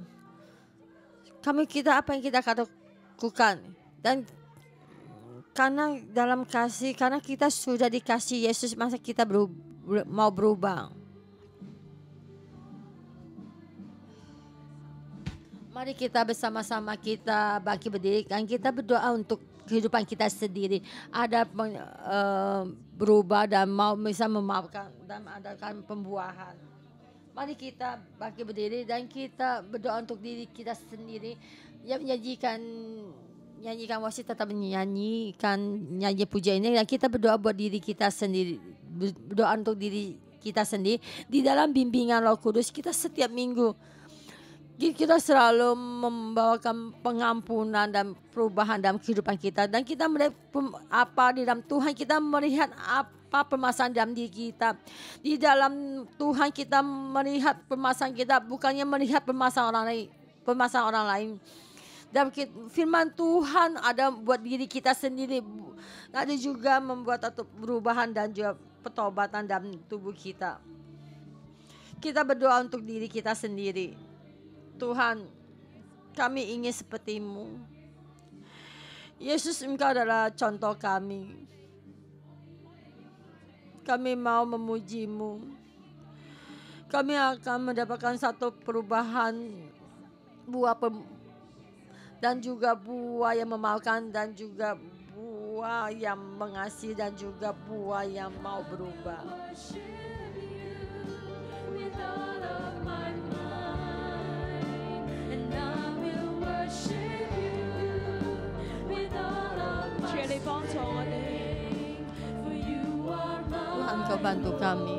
Kita apa yang kita lakukan, dan karena dalam kasih, karena kita sudah dikasih Yesus, masa kita mau berubah. Mari kita bersama-sama kita bangkit berdiri dan kita berdoa untuk kehidupan kita sendiri. Ada berubah dan mau bisa memaafkan dan adakan pembuahan. Mari kita bangkit berdiri dan kita berdoa untuk diri kita sendiri. Yang nyanyikan worship, tetap menyanyikan nyanyi puja ini, dan kita berdoa buat diri kita sendiri. Berdoa untuk diri kita sendiri di dalam bimbingan Roh Kudus. Kita setiap minggu kita selalu membawakan pengampunan dan perubahan dalam kehidupan kita, dan kita melihat apa di dalam Tuhan, kita melihat apa permasalahan dalam diri kita. Di dalam Tuhan kita melihat permasalahan kita, bukannya melihat permasalahan orang lain. Dan firman Tuhan ada buat diri kita sendiri, ada juga membuat perubahan dan juga pertobatan dalam tubuh kita. Kita berdoa untuk diri kita sendiri. Tuhan, kami ingin seperti-Mu. Yesus, Engkau adalah contoh kami. Kami mau memuji-Mu. Kami akan mendapatkan satu perubahan buah dan juga buah yang memaafkan, dan juga buah yang mengasihi, dan juga buah yang mau berubah. Tuhan, Kau bantu kami.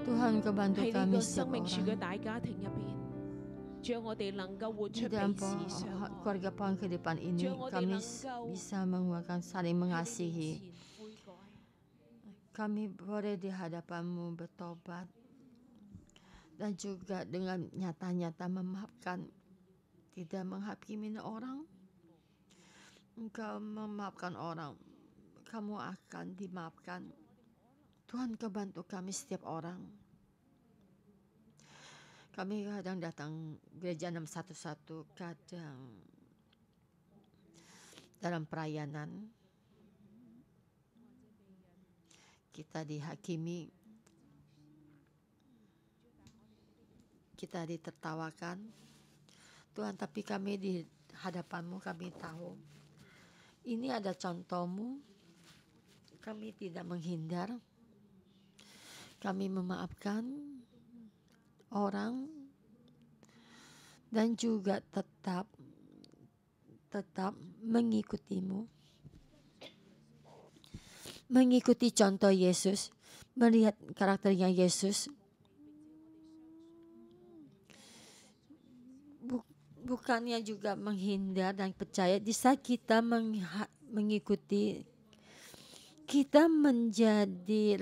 Tuhan, Kau bantu kami setiap orang. Di dalam keluarga pohon kehidupan ini, kami bisa mengeluarkan saling mengasihi. Kami boleh di hadapan-Mu bertobat, dan juga dengan nyata-nyata memaafkan, tidak menghakimi orang. Engkau memaafkan orang, kamu akan dimaafkan. Tuhan, Kau bantu kami setiap orang. Kami kadang datang gereja 611, kadang dalam pelayanan kita dihakimi, kita ditertawakan. Tuhan, tapi kami di hadapan-Mu, kami tahu ini ada contoh-Mu. Kami tidak menghindar, kami memaafkan orang, dan juga tetap mengikuti-Mu, mengikuti contoh Yesus, melihat karakternya Yesus. Bukannya juga menghindar dan percaya. Di saat kita mengikuti, kita menjadi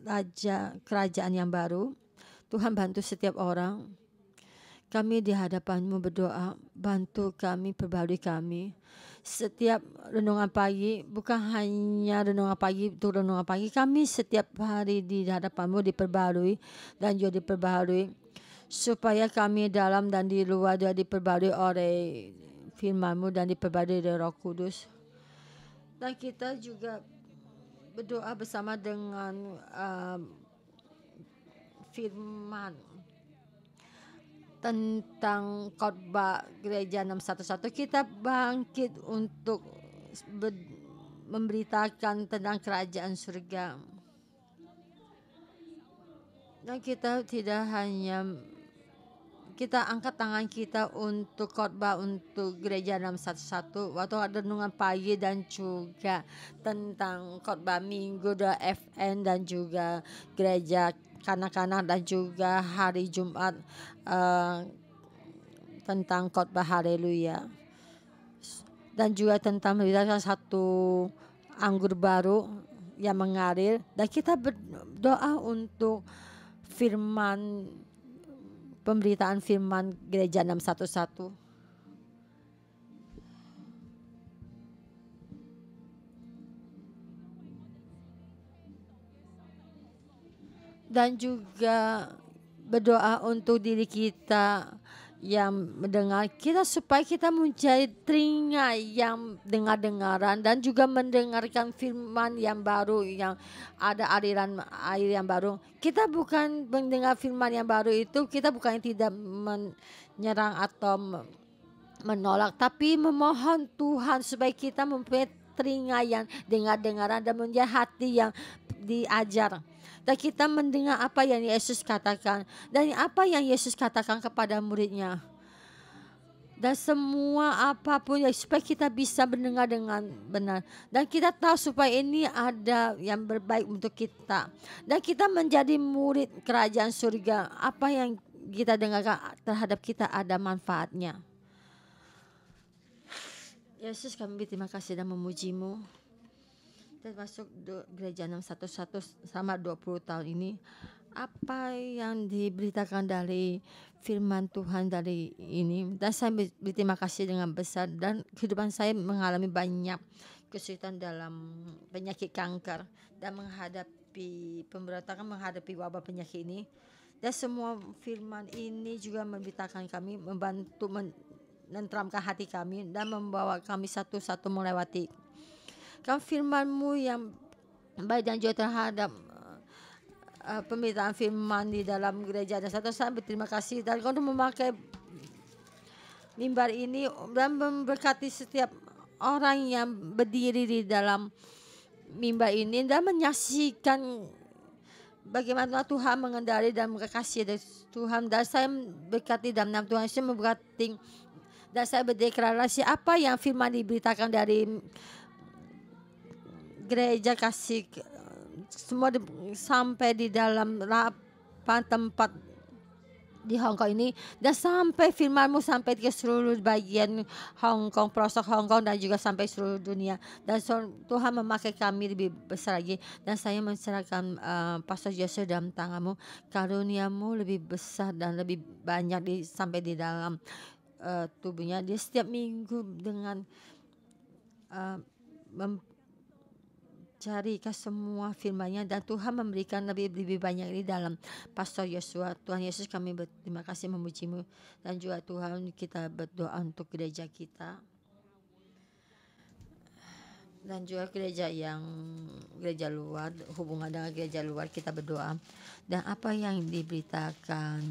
raja kerajaan yang baru. Tuhan, bantu setiap orang. Kami di hadapan-Mu berdoa, bantu kami, perbarui kami. Setiap renungan pagi, bukan hanya renungan pagi untuk renungan pagi, kami setiap hari di hadapan-Mu diperbarui dan juga diperbarui, supaya kami dalam dan di luar juga diperbarui oleh firman-Mu dan diperbarui oleh Roh Kudus. Dan kita juga berdoa bersama dengan firman tentang khotbah gereja 611. Kita bangkit untuk memberitakan tentang kerajaan surga. Dan kita tidak hanya kita angkat tangan kita untuk khotbah untuk gereja 611 waktu ada renungan pagi, dan juga tentang khotbah minggu dan FN, dan juga gereja kanak-kanak, dan juga hari Jumat tentang khotbah haleluya, dan juga tentang memberitakan satu anggur baru yang mengalir. Dan kita berdoa untuk firman, pemberitaan firman gereja 611. Dan juga berdoa untuk diri kita yang mendengar kita, supaya kita menjadi telinga yang dengar-dengaran dan juga mendengarkan firman yang baru, yang ada aliran air yang baru. Kita bukan mendengar firman yang baru itu, kita bukan tidak menyerang atau menolak, tapi memohon Tuhan supaya kita mempunyai telinga yang dengar-dengaran dan mempunyai hati yang diajar. Dan kita mendengar apa yang Yesus katakan, dan apa yang Yesus katakan kepada muridnya. Dan semua apapun ya, supaya kita bisa mendengar dengan benar. Dan kita tahu supaya ini ada yang berbaik untuk kita. Dan kita menjadi murid kerajaan surga. Apa yang kita dengarkan terhadap kita ada manfaatnya. Yesus, kami berterima kasih dan memuji-Mu. Termasuk gereja 611 selama 20 tahun ini, apa yang diberitakan dari firman Tuhan dari ini, dan saya berterima kasih dengan besar. Dan kehidupan saya mengalami banyak kesulitan dalam penyakit kanker dan menghadapi pemberontakan, menghadapi wabah penyakit ini. Dan semua firman ini juga memberitakan kami, membantu menenteramkan hati kami dan membawa kami satu-satu melewati firman-Mu yang baik, dan juga terhadap pemberitaan firman di dalam gereja. Dan satu saya berterima kasih dan Kau memakai mimbar ini dan memberkati setiap orang yang berdiri di dalam mimbar ini dan menyaksikan bagaimana Tuhan mengendali dan mengasihi dari Tuhan. Dan saya berkati dalam nama Tuhan, saya memberkati dan saya berdeklarasi apa yang firman diberitakan dari gereja kasih semua sampai di dalam tempat di Hong Kong ini, dan sampai firman-Mu sampai ke seluruh bagian Hong Kong, pelosok Hong Kong, dan juga sampai seluruh dunia. Dan Tuhan memakai kami lebih besar lagi. Dan saya menserahkan Pastor Joshua dalam tangan-Mu. Karunia-Mu lebih besar dan lebih banyak sampai di dalam tubuhnya. Dia setiap minggu dengan carikan semua firman-Nya, dan Tuhan memberikan lebih banyak di dalam Pastor Yosua. Tuhan Yesus, kami berterima kasih, memuji-Mu, dan juga Tuhan kita berdoa untuk gereja kita dan juga gereja luar, hubungan dengan gereja luar kita berdoa, dan apa yang diberitakan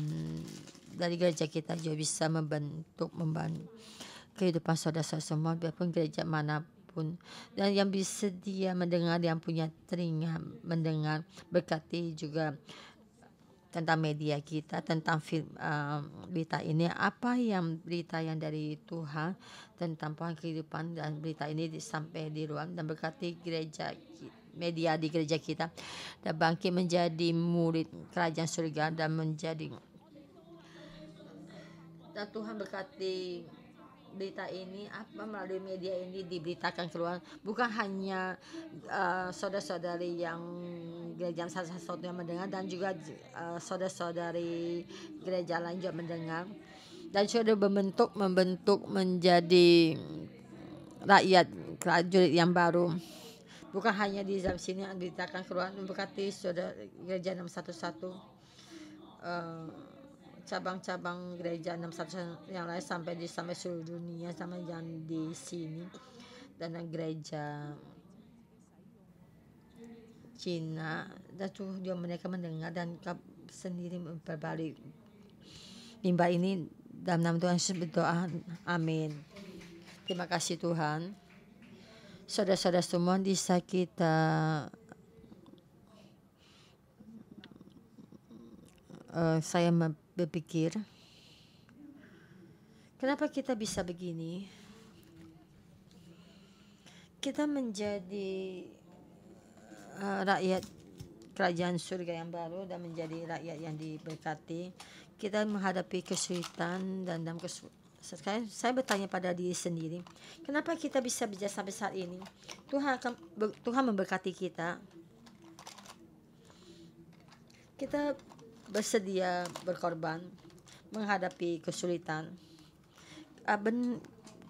dari gereja kita juga bisa membantu kehidupan saudara semua, biarpun gereja mana. Dan yang bersedia mendengar, yang punya telinga mendengar, berkati juga tentang media kita, tentang berita ini, apa yang berita yang dari Tuhan tentang kehidupan, dan berita ini sampai di ruang, dan berkati gereja, media di gereja kita, dan bangkit menjadi murid kerajaan surga, dan Tuhan berkati berita ini melalui media ini diberitakan keluar, bukan hanya saudara-saudari yang gereja satu-satu yang mendengar, dan juga saudara-saudari gereja lain juga mendengar. dan sudah membentuk menjadi rakyat prajurit yang baru. Bukan hanya di dalam sini diberitakan keluar memberkati saudara gereja 611, cabang-cabang gereja 611 yang lain sampai seluruh dunia, sama yang di sini, dan gereja Cina, dan tuh dia mereka mendengar dan sendiri berbalik mimbar ini dalam nama Tuhan Yesus berdoa, amin. Terima kasih Tuhan. Saudara-saudara semua, bisa kita saya berpikir, kenapa kita bisa begini? Kita menjadi rakyat kerajaan surga yang baru dan menjadi rakyat yang diberkati. Kita menghadapi kesulitan dan dalam sekarang saya bertanya pada diri sendiri, kenapa kita bisa berjaya sampai saat ini? Tuhan memberkati kita. Kita bersedia berkorban menghadapi kesulitan.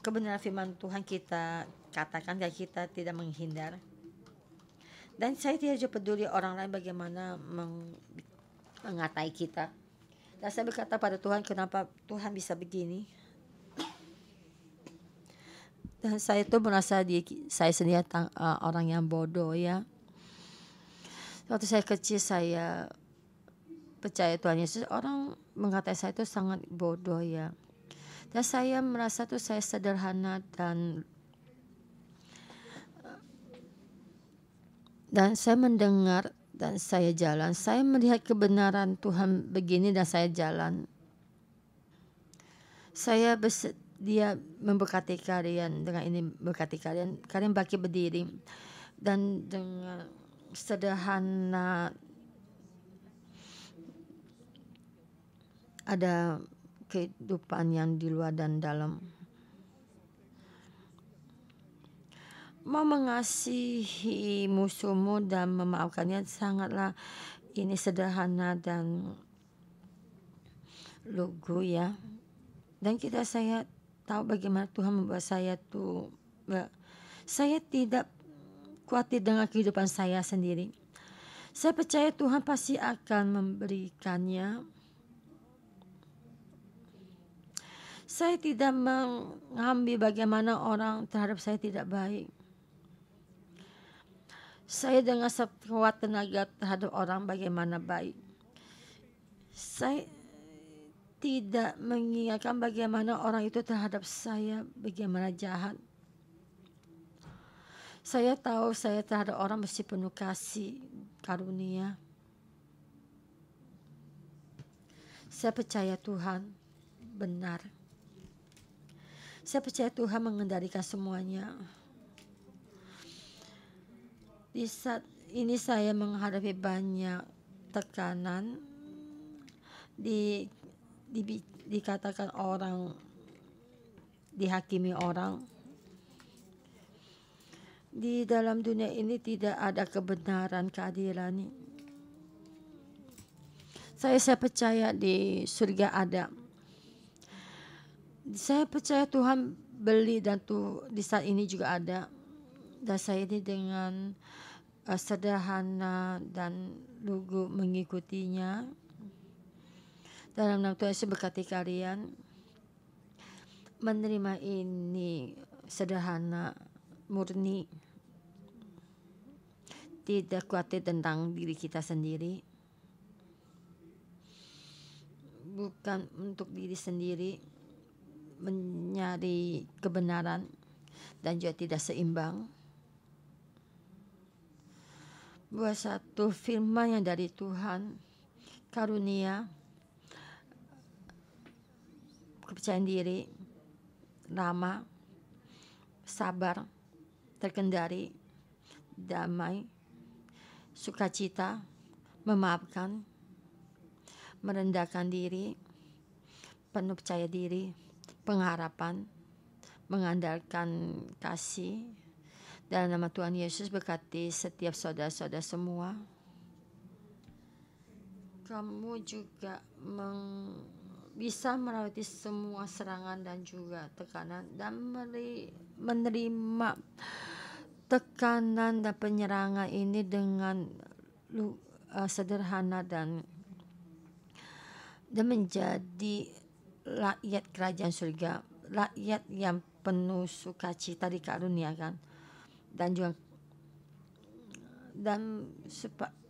Kebenaran firman Tuhan kita katakan dan kita tidak menghindar. Dan saya tidak juga peduli orang lain bagaimana mengatai kita. Dan saya berkata pada Tuhan, kenapa Tuhan bisa begini? Dan saya itu merasa saya sendiri orang yang bodoh ya. Waktu saya kecil saya percaya Tuhan Yesus, orang mengatai saya itu sangat bodoh ya. Dan saya merasa tuh saya sederhana dan saya mendengar dan saya jalan. Saya melihat kebenaran Tuhan begini dan saya jalan. Saya bersedia memberkati kalian dengan ini, berkati kalian. Kalian bagi berdiri dan dengan sederhana ada kehidupan yang di luar dan dalam. Mau mengasihi musuhmu dan memaafkannya sangatlah ini sederhana dan lugu ya. Dan saya tahu bagaimana Tuhan membuat saya tuh, saya tidak khawatir dengan kehidupan saya sendiri. Saya percaya Tuhan pasti akan memberikannya. Saya tidak mengambil bagaimana orang terhadap saya tidak baik. Saya dengan sekuat tenaga terhadap orang bagaimana baik. Saya tidak mengingatkan bagaimana orang itu terhadap saya bagaimana jahat. Saya tahu saya terhadap orang mesti penuh kasih karunia. Saya percaya Tuhan benar. Saya percaya Tuhan mengendalikan semuanya. Di saat ini saya menghadapi banyak tekanan, dikatakan orang, dihakimi orang. Di dalam dunia ini tidak ada kebenaran, keadilan. Saya percaya di surga ada. Saya percaya Tuhan beli dan di saat ini juga ada. Dan saya ini dengan sederhana dan lugu mengikutinya. Dalam nama Tuhan Yesus berkati kalian menerima ini sederhana, murni, tidak khawatir tentang diri kita sendiri, bukan untuk diri sendiri mencari kebenaran dan juga tidak seimbang. Buat satu firman yang dari Tuhan, karunia, kepercayaan diri, ramah, sabar, terkendali, damai, sukacita, memaafkan, merendahkan diri, penuh percaya diri, pengharapan, mengandalkan kasih. Dalam nama Tuhan Yesus berkati setiap saudara-saudara semua. Kamu juga bisa melewati semua serangan dan juga tekanan, dan menerima tekanan dan penyerangan ini dengan sederhana dan menjadi rakyat kerajaan surga, rakyat yang penuh sukacita dikaruniakan, dan juga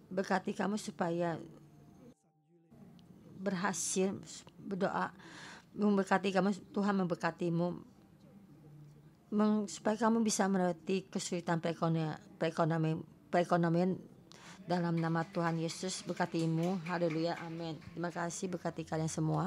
berkati kamu supaya berhasil berdoa, memberkati kamu, Tuhan memberkatimu supaya kamu bisa melewati kesulitan perekonomian dalam nama Tuhan Yesus. Berkatimu, haleluya, amin. Terima kasih, berkati kalian semua.